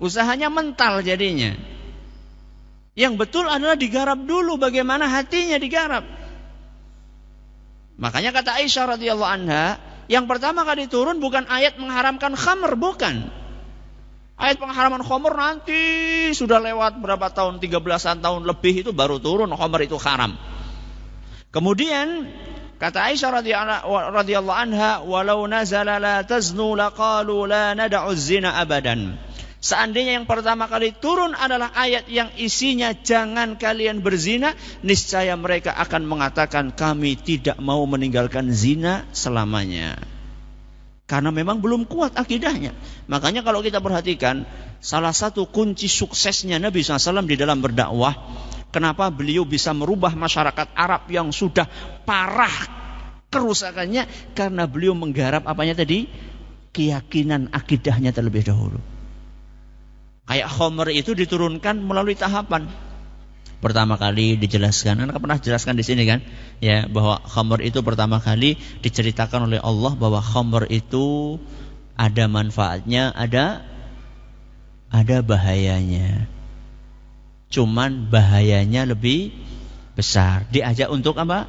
Speaker 1: Usahanya mental jadinya. Yang betul adalah digarap dulu bagaimana hatinya digarap. Makanya kata Aisyah radhiyallahu anha, yang pertama kali turun bukan ayat mengharamkan khamr, bukan. Ayat pengharaman khamr nanti sudah lewat berapa tahun, 13-an tahun lebih itu baru turun khamr itu haram. Kemudian kata Aisyah radhiyallahu anha, walau nazala la taznu laqalu la nada'u zina abadan. Seandainya yang pertama kali turun adalah ayat yang isinya jangan kalian berzina, niscaya mereka akan mengatakan kami tidak mau meninggalkan zina selamanya. Karena memang belum kuat akidahnya. Makanya kalau kita perhatikan, salah satu kunci suksesnya Nabi SAW di dalam berdakwah, kenapa beliau bisa merubah masyarakat Arab yang sudah parah kerusakannya, karena beliau menggarap apanya tadi? Keyakinan akidahnya terlebih dahulu. Kayak khamr itu diturunkan melalui tahapan. Pertama kali dijelaskan, Anda pernah jelaskan di sini kan, ya, bahwa khamr itu pertama kali diceritakan oleh Allah bahwa khamr itu ada manfaatnya, ada bahayanya. Cuman bahayanya lebih besar. Diajak untuk apa?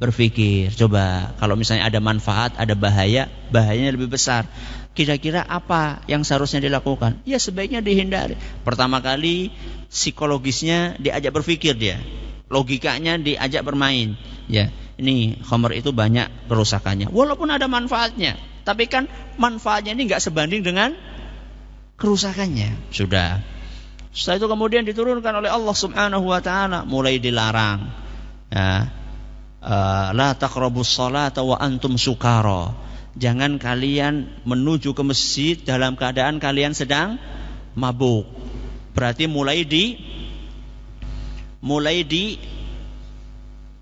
Speaker 1: Berpikir. Coba kalau misalnya ada manfaat, ada bahayanya lebih besar. Kira-kira apa yang seharusnya dilakukan? Ya sebaiknya dihindari. Pertama kali psikologisnya diajak berpikir dia. Logikanya diajak bermain. Ya, ini khamr itu banyak kerusakannya. Walaupun ada manfaatnya, tapi kan manfaatnya ini enggak sebanding dengan kerusakannya. Sudah. Setelah itu kemudian diturunkan oleh Allah Subhanahu wa taala, mulai dilarang. Ya. La taqrabus salata wa antum sukara. Jangan kalian menuju ke masjid dalam keadaan kalian sedang mabuk. Berarti mulai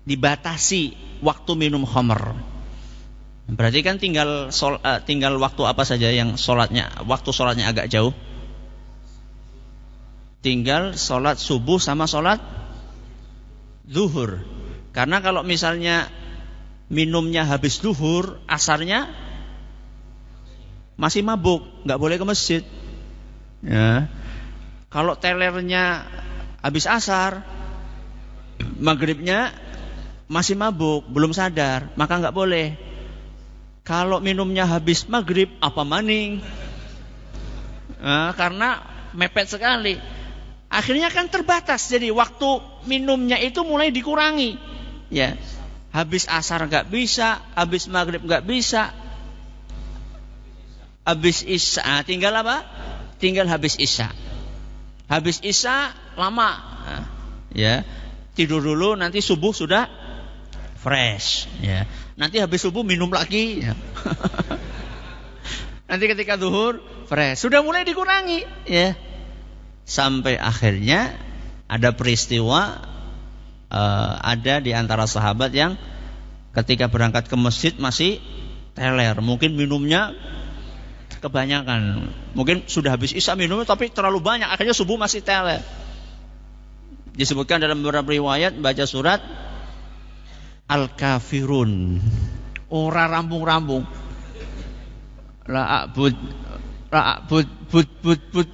Speaker 1: dibatasi waktu minum khamr. Berarti kan tinggal waktu apa saja yang waktu sholatnya agak jauh. Tinggal sholat subuh sama sholat zuhur. Karena kalau misalnya minumnya habis zuhur, asarnya masih mabuk, nggak boleh ke masjid. Ya. Kalau telernya habis asar, maghribnya masih mabuk, belum sadar, maka nggak boleh. Kalau minumnya habis maghrib, apa maning? Karena mepet sekali. Akhirnya kan terbatas, jadi waktu minumnya itu mulai dikurangi. Ya. Habis asar nggak bisa, habis maghrib nggak bisa, habis isya tinggal apa? Tinggal habis isya. Habis isya lama, ya tidur dulu, nanti subuh sudah fresh, ya. Nanti habis subuh minum lagi, ya. Nanti ketika zuhur fresh, sudah mulai dikurangi, ya. Sampai akhirnya ada peristiwa. Ada di antara sahabat yang ketika berangkat ke masjid masih teler, mungkin minumnya kebanyakan, mungkin sudah habis isya minumnya tapi terlalu banyak, akhirnya subuh masih teler. Disebutkan dalam beberapa riwayat baca surat Al-Kafirun, ora rambung-rambung, bud,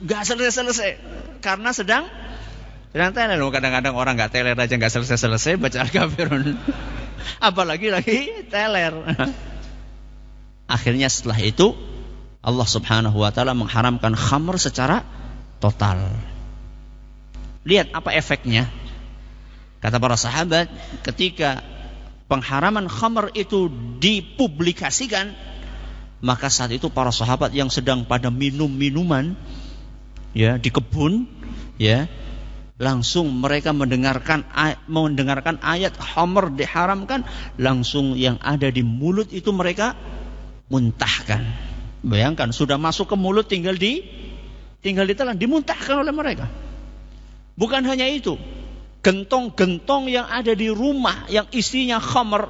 Speaker 1: nggak selesai karena sedang teler. Kadang-kadang orang nggak teler aja nggak selesai baca Al-Kafirun, apalagi lagi teler. Akhirnya setelah itu Allah Subhanahu wa taala mengharamkan khamr secara total. Lihat apa efeknya. Kata para sahabat, ketika pengharaman khamr itu dipublikasikan, maka saat itu para sahabat yang sedang pada minum minuman, ya, di kebun, ya, langsung mereka mendengarkan ayat khamr diharamkan, langsung yang ada di mulut itu mereka muntahkan. Bayangkan sudah masuk ke mulut, tinggal ditelan, dimuntahkan oleh mereka. Bukan hanya itu, gentong-gentong yang ada di rumah yang isinya khamr,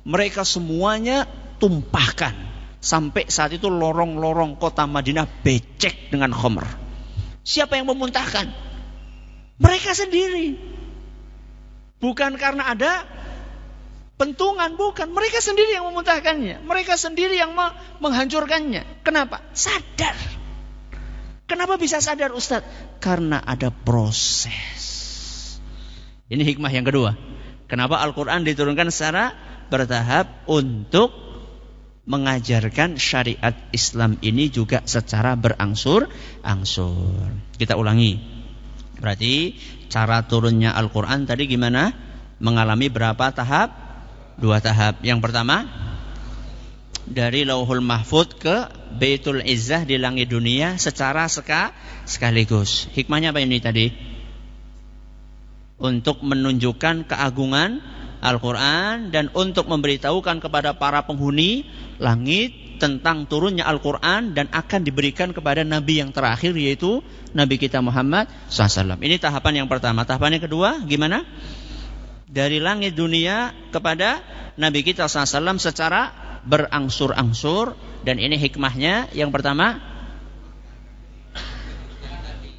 Speaker 1: mereka semuanya tumpahkan. Sampai saat itu lorong-lorong kota Madinah becek dengan khamr. Siapa yang memuntahkan? Mereka sendiri. Bukan karena ada pentungan, bukan. Mereka sendiri yang memuntahkannya. Mereka sendiri yang menghancurkannya. Kenapa? Sadar. Kenapa bisa sadar, Ustaz? Karena ada proses. Ini hikmah yang kedua. Kenapa Al-Quran diturunkan secara bertahap untuk mengajarkan syariat Islam ini juga secara berangsur-angsur. Kita ulangi. Berarti cara turunnya Al-Quran tadi gimana? Mengalami berapa tahap? 2 tahap. Yang pertama, dari Lauhul Mahfud ke Baitul Izzah di langit dunia secara sekaligus. Hikmahnya apa ini tadi? Untuk menunjukkan keagungan Al-Quran dan untuk memberitahukan kepada para penghuni langit tentang turunnya Al-Quran dan akan diberikan kepada Nabi yang terakhir, yaitu Nabi kita Muhammad SAW. Ini tahapan yang pertama. Tahapan yang kedua gimana? Dari langit dunia kepada Nabi kita SAW secara berangsur-angsur. Dan ini hikmahnya. Yang pertama,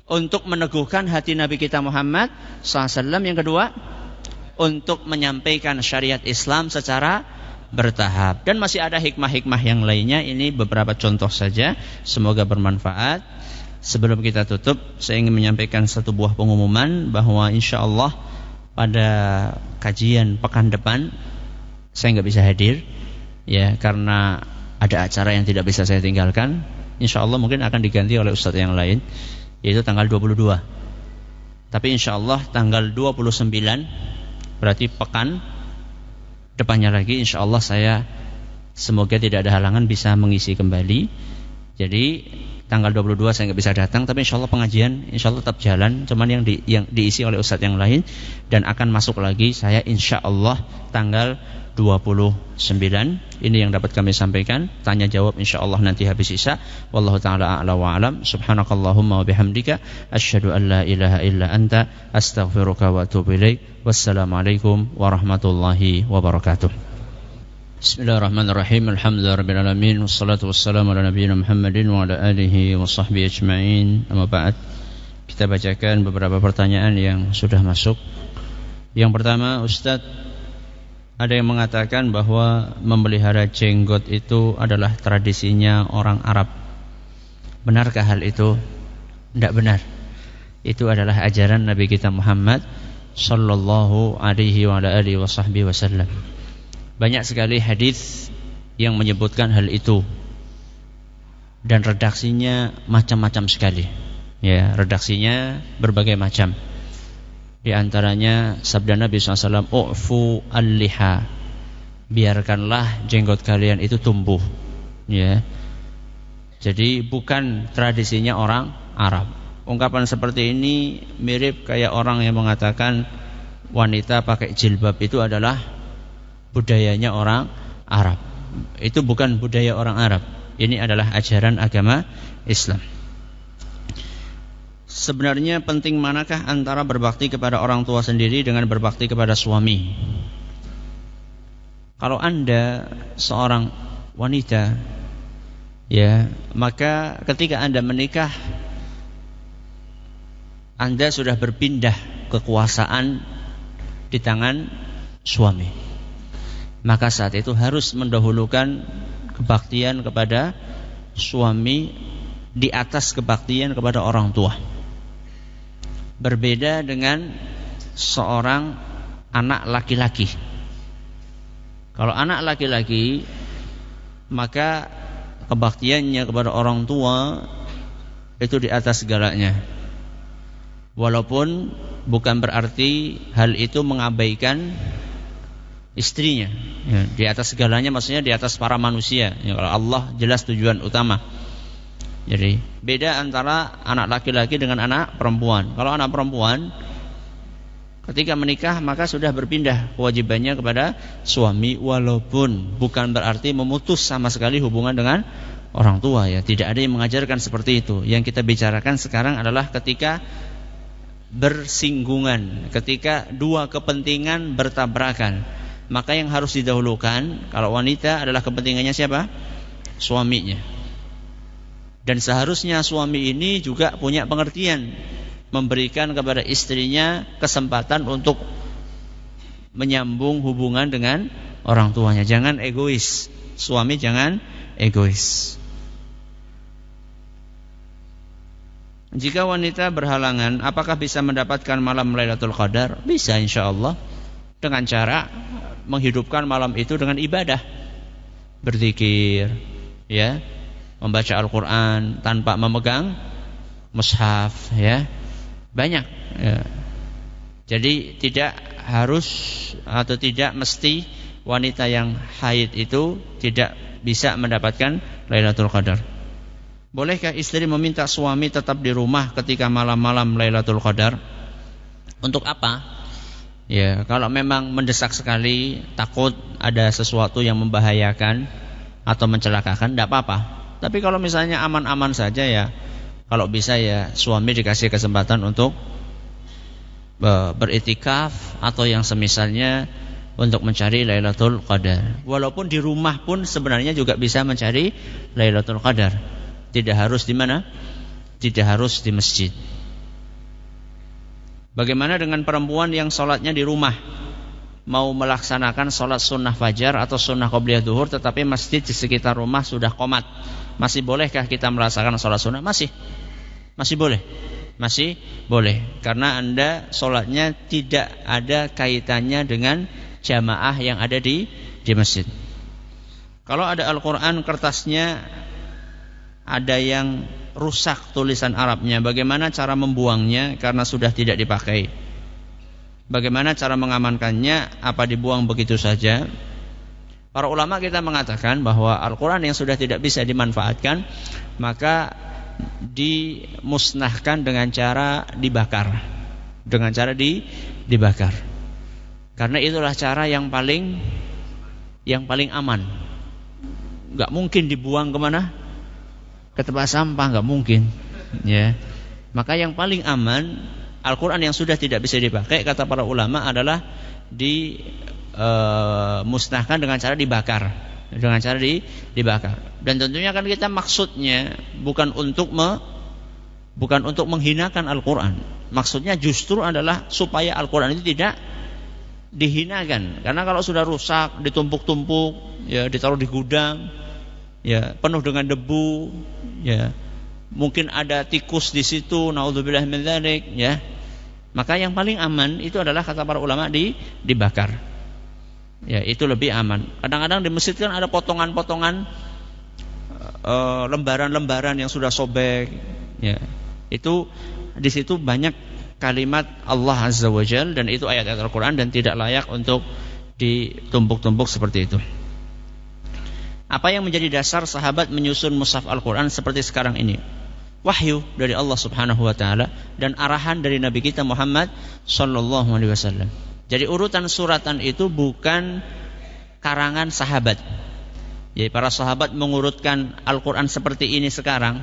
Speaker 1: untuk meneguhkan hati Nabi kita Muhammad SAW. Yang kedua, untuk menyampaikan syariat Islam secara bertahap. Dan masih ada hikmah-hikmah yang lainnya. Ini beberapa contoh saja, semoga bermanfaat. Sebelum kita tutup, saya ingin menyampaikan satu buah pengumuman bahwa insya Allah pada kajian pekan depan saya nggak bisa hadir, ya, karena ada acara yang tidak bisa saya tinggalkan. Insya Allah mungkin akan diganti oleh ustadz yang lain, yaitu tanggal 22. Tapi insya Allah tanggal 29, berarti pekan depannya lagi, insya Allah saya semoga tidak ada halangan bisa mengisi kembali. Jadi tanggal 22 saya nggak bisa datang, tapi insya Allah pengajian insya Allah tetap jalan, cuman yang diisi oleh ustadz yang lain. Dan akan masuk lagi saya insya Allah tanggal 29. Ini yang dapat kami sampaikan. Tanya jawab insya Allah nanti habis isya. Wallahu ta'ala a'la wa alam. Subhanakallahumma wa bihamdika asyhadu an la ilaha illa anta astaghfiruka wa atubu ilaik. Wassalamualaikum warahmatullahi wabarakatuh. Bismillahirrahmanirrahim. Alhamdulillahirabbil alamin. Wassalatu wassalamu ala nabiyina Muhammadin wa ala alihi wa sahbihi ajma'in. Amma ba'd. Kita bacakan beberapa pertanyaan yang sudah masuk. Yang pertama, Ustaz, ada yang mengatakan bahwa memelihara jenggot itu adalah tradisinya orang Arab. Benarkah hal itu? Tidak benar. Itu adalah ajaran Nabi kita Muhammad sallallahu alaihi wa alihi wasallam. Banyak sekali hadis yang menyebutkan hal itu. Dan redaksinya macam-macam sekali. Ya, redaksinya berbagai macam. Di antaranya sabda Nabi SAW, "U'fu al-liha", biarkanlah jenggot kalian itu tumbuh, ya. Jadi bukan tradisinya orang Arab. Ungkapan seperti ini mirip kayak orang yang mengatakan wanita pakai jilbab itu adalah budayanya orang Arab. Itu bukan budaya orang Arab. Ini adalah ajaran agama Islam. Sebenarnya penting manakah antara berbakti kepada orang tua sendiri dengan berbakti kepada suami? Kalau Anda seorang wanita, ya, maka ketika Anda menikah, Anda sudah berpindah kekuasaan di tangan suami. Maka saat itu harus mendahulukan kebaktian kepada suami di atas kebaktian kepada orang tua. Berbeda dengan seorang anak laki-laki. Kalau anak laki-laki, maka kebaktiannya kepada orang tua itu di atas segalanya. Walaupun bukan berarti hal itu mengabaikan istrinya, ya, di atas segalanya maksudnya di atas para manusia, ya, kalau Allah jelas tujuan utama. Jadi beda antara anak laki-laki dengan anak perempuan. Kalau anak perempuan ketika menikah maka sudah berpindah kewajibannya kepada suami, walaupun bukan berarti memutus sama sekali hubungan dengan orang tua, ya. Tidak ada yang mengajarkan seperti itu. Yang kita bicarakan sekarang adalah ketika bersinggungan, ketika dua kepentingan bertabrakan, maka yang harus didahulukan kalau wanita adalah kepentingannya siapa? Suaminya. Dan seharusnya suami ini juga punya pengertian, memberikan kepada istrinya kesempatan untuk menyambung hubungan dengan orang tuanya. Jangan egois. Suami jangan egois. Jika wanita berhalangan, apakah bisa mendapatkan malam Lailatul Qadar? Bisa, insyaallah, dengan cara menghidupkan malam itu dengan ibadah, berzikir, ya, membaca Al-Quran tanpa memegang mushaf, ya, banyak, ya. Jadi tidak harus atau tidak mesti wanita yang haid itu tidak bisa mendapatkan Lailatul Qadar. Bolehkah istri meminta suami tetap di rumah ketika malam-malam Lailatul Qadar? Untuk apa? Ya, kalau memang mendesak sekali, takut ada sesuatu yang membahayakan atau mencelakakan, tidak apa-apa. Tapi kalau misalnya aman-aman saja, ya, kalau bisa ya suami dikasih kesempatan untuk beritikaf atau yang semisalnya untuk mencari Lailatul Qadar. Walaupun di rumah pun sebenarnya juga bisa mencari Lailatul Qadar. Tidak harus di mana? Tidak harus di masjid. Bagaimana dengan perempuan yang sholatnya di rumah, mau melaksanakan sholat sunnah fajar atau sunnah qobliyah duhur, tetapi masjid di sekitar rumah sudah qomat? Masih bolehkah kita merasakan sholat sunnah? Masih boleh. Masih boleh. Karena Anda sholatnya tidak ada kaitannya dengan jamaah yang ada di masjid. Kalau ada Al-Quran kertasnya ada yang rusak tulisan Arabnya, bagaimana cara membuangnya karena sudah tidak dipakai? Bagaimana cara mengamankannya? Apa dibuang begitu saja? Para ulama kita mengatakan bahwa Al-Quran yang sudah tidak bisa dimanfaatkan maka dimusnahkan dengan cara dibakar. Dengan cara dibakar. Karena itulah cara yang paling aman. Gak mungkin dibuang kemana? Ke tempat sampah, gak mungkin, ya. Maka yang paling aman, Al-Quran yang sudah tidak bisa dipakai, kata para ulama, adalah dimusnahkan dengan cara dibakar. Dengan cara dibakar. Dan tentunya kan kita maksudnya bukan untuk menghinakan Al-Quran. Maksudnya justru adalah supaya Al-Quran itu tidak dihinakan. Karena kalau sudah rusak, ditumpuk-tumpuk, ya, ditaruh di gudang, ya, penuh dengan debu, ya, mungkin ada tikus di situ, naudzubillah min dzalik, ya. Maka yang paling aman itu adalah kata para ulama dibakar. Ya, itu lebih aman. Kadang-kadang di masjid kan ada potongan-potongan lembaran-lembaran yang sudah sobek, ya. Itu di situ banyak kalimat Allah Azza wa Jalla dan itu ayat-ayat Al-Quran dan tidak layak untuk ditumpuk-tumpuk seperti itu. Apa yang menjadi dasar sahabat menyusun mushaf Al-Quran seperti sekarang ini? Wahyu dari Allah Subhanahu wa taala dan arahan dari Nabi kita Muhammad sallallahu alaihi wasallam. Jadi urutan suratan itu bukan karangan sahabat. Jadi para sahabat mengurutkan Al-Quran seperti ini sekarang.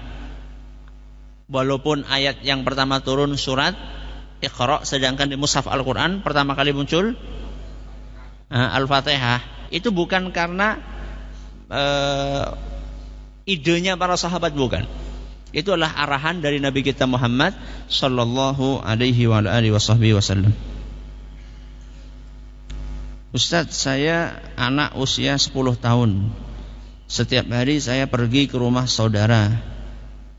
Speaker 1: Walaupun ayat yang pertama turun surat Iqra, sedangkan di mushaf Al-Quran pertama kali muncul Al-Fatihah. Itu bukan karena idenya para sahabat, bukan. Itu adalah arahan dari Nabi kita Muhammad sallallahu alaihi wa alihi wasallam. Ustaz, saya anak usia 10 tahun. Setiap hari saya pergi ke rumah saudara.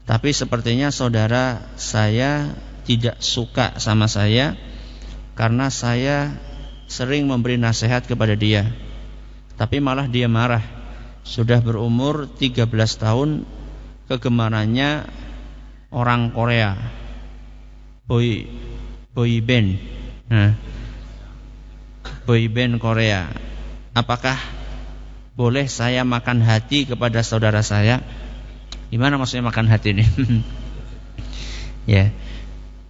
Speaker 1: Tapi sepertinya saudara saya tidak suka sama saya karena saya sering memberi nasihat kepada dia. Tapi malah dia marah. Sudah berumur 13 tahun, kegemarannya orang Korea, boy band. Boy band Korea. Apakah boleh saya makan hati kepada saudara saya? Gimana maksudnya makan hati ini? Ya,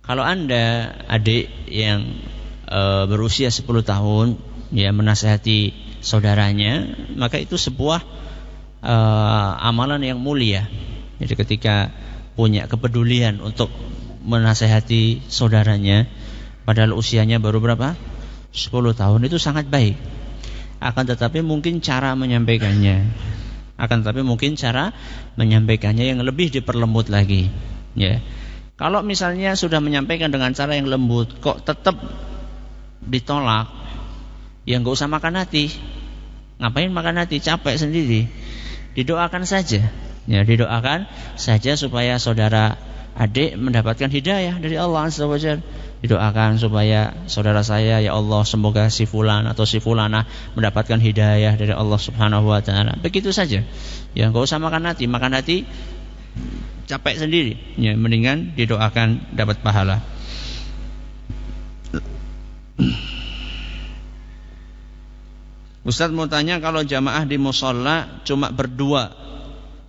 Speaker 1: kalau Anda adik yang berusia 10 tahun, ya, menasihati saudaranya, maka itu sebuah amalan yang mulia. Jadi ketika punya kepedulian untuk menasihati saudaranya, padahal usianya baru berapa? 10 tahun, itu sangat baik. Akan tetapi mungkin cara menyampaikannya yang lebih diperlembut lagi. Ya. Kalau misalnya sudah menyampaikan dengan cara yang lembut, kok tetap ditolak, ya nggak usah makan hati. Ngapain makan hati? Capek sendiri. Didoakan saja. Ya, didoakan saja supaya saudara adik mendapatkan hidayah dari Allah Azza wa Jalla. Didoakan supaya saudara saya, ya Allah, semoga si fulan atau si fulanah mendapatkan hidayah dari Allah Subhanahu wa taala. Begitu saja. Ya, enggak usah makan hati capek sendiri. Ya, mendingan didoakan dapat pahala. Ustaz mau tanya, kalau jamaah di musholla cuma berdua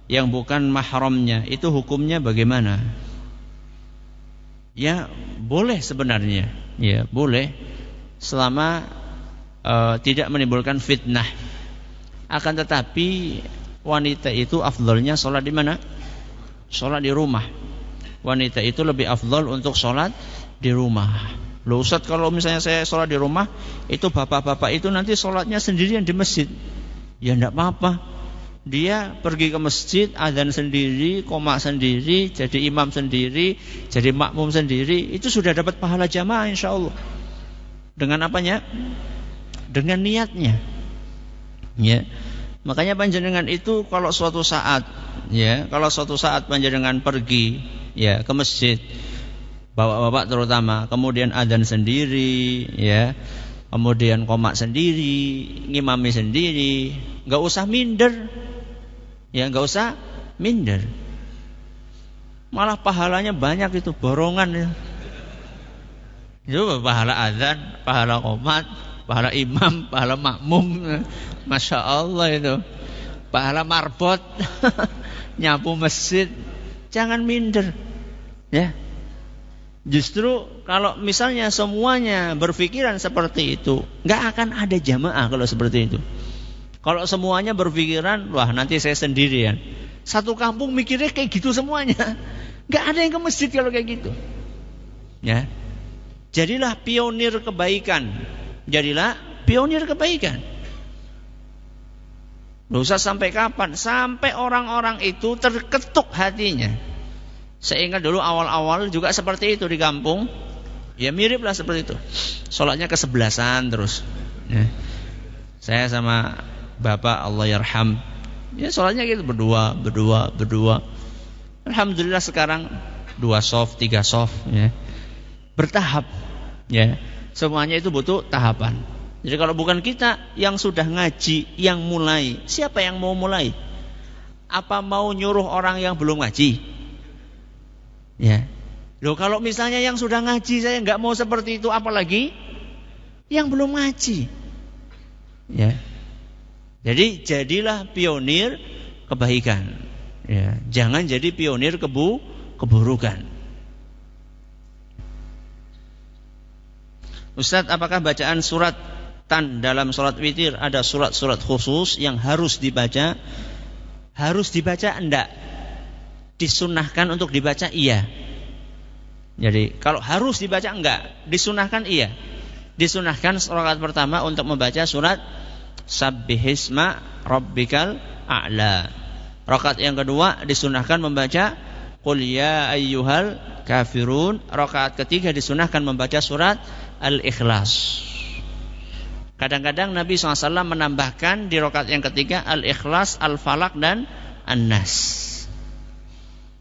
Speaker 1: yang bukan mahramnya, itu hukumnya bagaimana? Ya, boleh sebenarnya. Ya, boleh selama tidak menimbulkan fitnah. Akan tetapi wanita itu afdalnya sholat di mana? Sholat di rumah. Wanita itu lebih afdal untuk sholat di rumah. Loh Ustaz, kalau misalnya saya sholat di rumah, itu bapak-bapak itu nanti sholatnya sendirian di masjid. Ya enggak apa-apa. Dia pergi ke masjid, adzan sendiri, qoma sendiri, jadi imam sendiri, jadi makmum sendiri, itu sudah dapat pahala jamaah insyaallah. Dengan apanya? Dengan niatnya. Ya. Makanya panjenengan itu kalau suatu saat panjenengan pergi ya ke masjid, bapak-bapak terutama, kemudian adzan sendiri, ya, kemudian qoma sendiri, ngimami sendiri, enggak usah minder. Ya, enggak usah minder. Malah pahalanya banyak itu, borongan ya. Itu pahala adzan, pahala qomat, pahala imam, pahala makmum. Masya Allah itu. Pahala marbot, nyapu masjid. Jangan minder. Ya. Justru kalau misalnya semuanya berpikiran seperti itu, nggak akan ada jamaah kalau seperti itu. Kalau semuanya berpikiran, wah nanti saya sendirian. Satu kampung mikirnya kayak gitu semuanya. Nggak ada yang ke masjid kalau kayak gitu. Ya, jadilah pionir kebaikan. Nggak usah sampai kapan? Sampai orang-orang itu terketuk hatinya. Saya ingat dulu awal-awal juga seperti itu di kampung. Ya mirip lah seperti itu. Sholatnya kesebelasan terus. Ya. Saya sama bapak Allah yarham. Ya sholatnya gitu berdua. Alhamdulillah sekarang 2 shaf, 3 shaf. Ya. Bertahap. Ya. Semuanya itu butuh tahapan. Jadi kalau bukan kita yang sudah ngaji, yang mulai, siapa yang mau mulai? Apa mau nyuruh orang yang belum ngaji? Ya, loh kalau misalnya yang sudah ngaji saya nggak mau seperti itu, apalagi yang belum ngaji. Ya. Jadi jadilah pionir kebaikan. Ya, jangan jadi pionir keburukan. Ustadz, apakah bacaan suratan dalam sholat witir ada surat-surat khusus yang harus dibaca? Harus dibaca enggak? Disunahkan untuk dibaca iya. Jadi kalau harus dibaca enggak? Disunahkan iya. Disunahkan rakaat pertama untuk membaca surat Sabbihisma Rabbikal A'la. Rakaat yang kedua disunahkan membaca Qul ya ayyuhal kafirun. Rakaat ketiga disunahkan membaca surat Al-Ikhlas. Kadang-kadang Nabi SAW menambahkan di rakaat yang ketiga Al-Ikhlas, Al-Falaq dan An-Nas.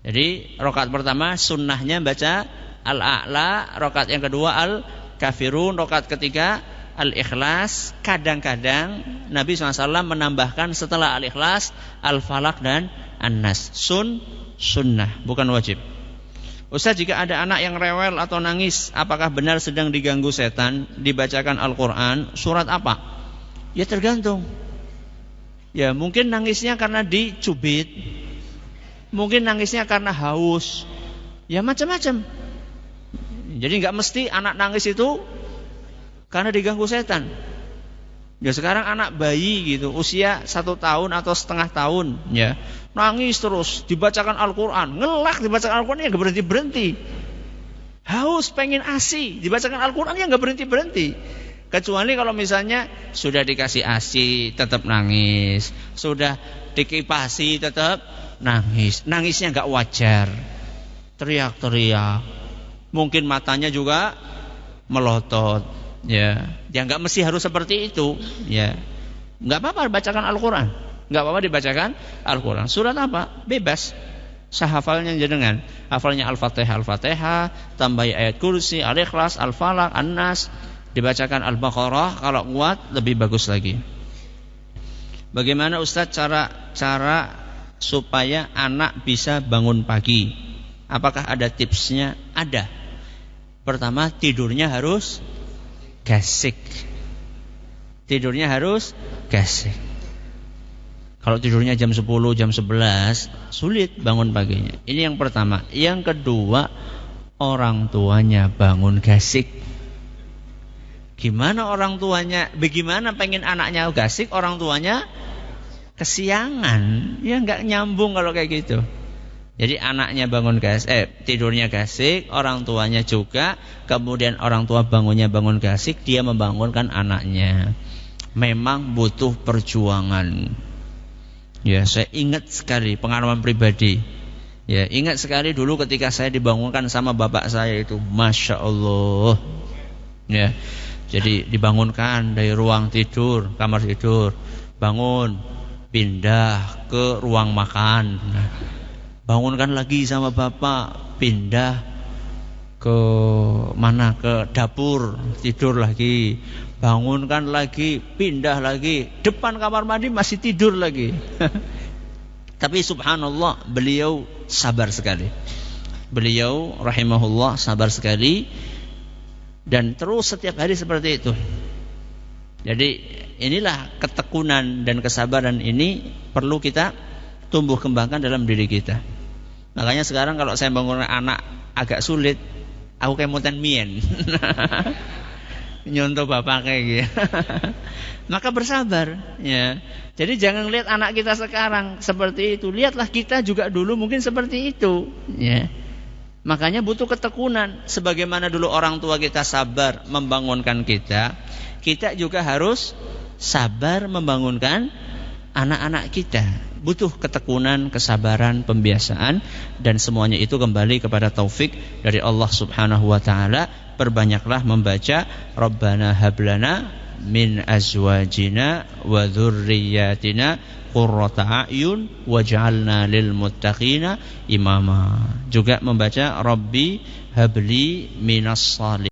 Speaker 1: Jadi rakaat pertama sunnahnya baca Al-A'la, rakaat yang kedua Al-Kafirun, rakaat ketiga Al-Ikhlas. Kadang-kadang Nabi SAW menambahkan setelah Al-Ikhlas Al-Falaq dan An-Nas. Sunnah, bukan wajib. Ustaz, jika ada anak yang rewel atau nangis, apakah benar sedang diganggu setan? Dibacakan Al-Quran, surat apa? Ya tergantung. Ya mungkin nangisnya karena dicubit, mungkin nangisnya karena haus. Ya macam-macam. Jadi nggak mesti anak nangis itu karena diganggu setan. Ya sekarang anak bayi gitu, usia 1 tahun atau setengah tahun, ya nangis terus, dibacakan Al-Quran, ngelak dibacakan Al-Quran, ya nggak berhenti-berhenti. Haus pengen ASI, dibacakan Al-Quran, ya nggak berhenti-berhenti. Kecuali kalau misalnya sudah dikasih ASI tetap nangis, sudah dikipasi tetap nangis, nangisnya nggak wajar, teriak-teriak, mungkin matanya juga melotot. Ya nggak mesti harus seperti itu. Ya, nggak apa-apa bacakan Al-Quran, nggak apa-apa dibacakan Al-Quran. Surat apa? Bebas. Sahafalnya jenengan, hafalnya Al-Fatihah, tambahi ayat kursi, Al-Ikhlas, Al-Falaq, An-Nas, dibacakan Al-Baqarah. Kalau kuat lebih bagus lagi. Bagaimana Ustaz cara supaya anak bisa bangun pagi? Apakah ada tipsnya? Ada. Pertama, tidurnya harus gasik. Tidurnya harus gasik. Kalau tidurnya jam 10, jam 11, sulit bangun paginya. Ini yang pertama. Yang kedua, orang tuanya bangun gasik. Gimana orang tuanya, bagaimana pengen anaknya gasik, orang tuanya kesiangan? Ya nggak nyambung kalau kayak gitu. Jadi anaknya tidurnya gasik, orang tuanya juga, kemudian orang tua bangun gasik, dia membangunkan anaknya. Memang butuh perjuangan. Ya, saya ingat sekali pengalaman pribadi. Ya, ingat sekali dulu ketika saya dibangunkan sama bapak saya itu, Masya Allah. Ya, jadi dibangunkan dari ruang tidur, kamar tidur, bangun, pindah ke ruang makan. Bangunkan lagi sama bapak, pindah ke mana, ke dapur, tidur lagi, bangunkan lagi, pindah lagi, depan kamar mandi masih tidur lagi. Tapi subhanallah, beliau sabar sekali. Beliau rahimahullah sabar sekali, dan terus setiap hari seperti itu. Jadi inilah ketekunan dan kesabaran ini perlu kita tumbuh kembangkan dalam diri kita. Makanya sekarang kalau saya bangun anak agak sulit, aku kemutan mien. Nyontoh bapak kayak gitu. Maka bersabar, ya. Jadi jangan lihat anak kita sekarang seperti itu, lihatlah kita juga dulu mungkin seperti itu, ya. Makanya butuh ketekunan. Sebagaimana dulu orang tua kita sabar membangunkan kita, kita juga harus sabar membangunkan anak-anak kita. Butuh ketekunan, kesabaran, pembiasaan, dan semuanya itu kembali kepada taufik dari Allah Subhanahu wa taala. Perbanyaklah membaca Rabbana hablana min azwajina wa dzurriyyatina qurrata a'yun waj'alna lil muttaqina imama. Juga membaca Rabbi habli minas shalihin.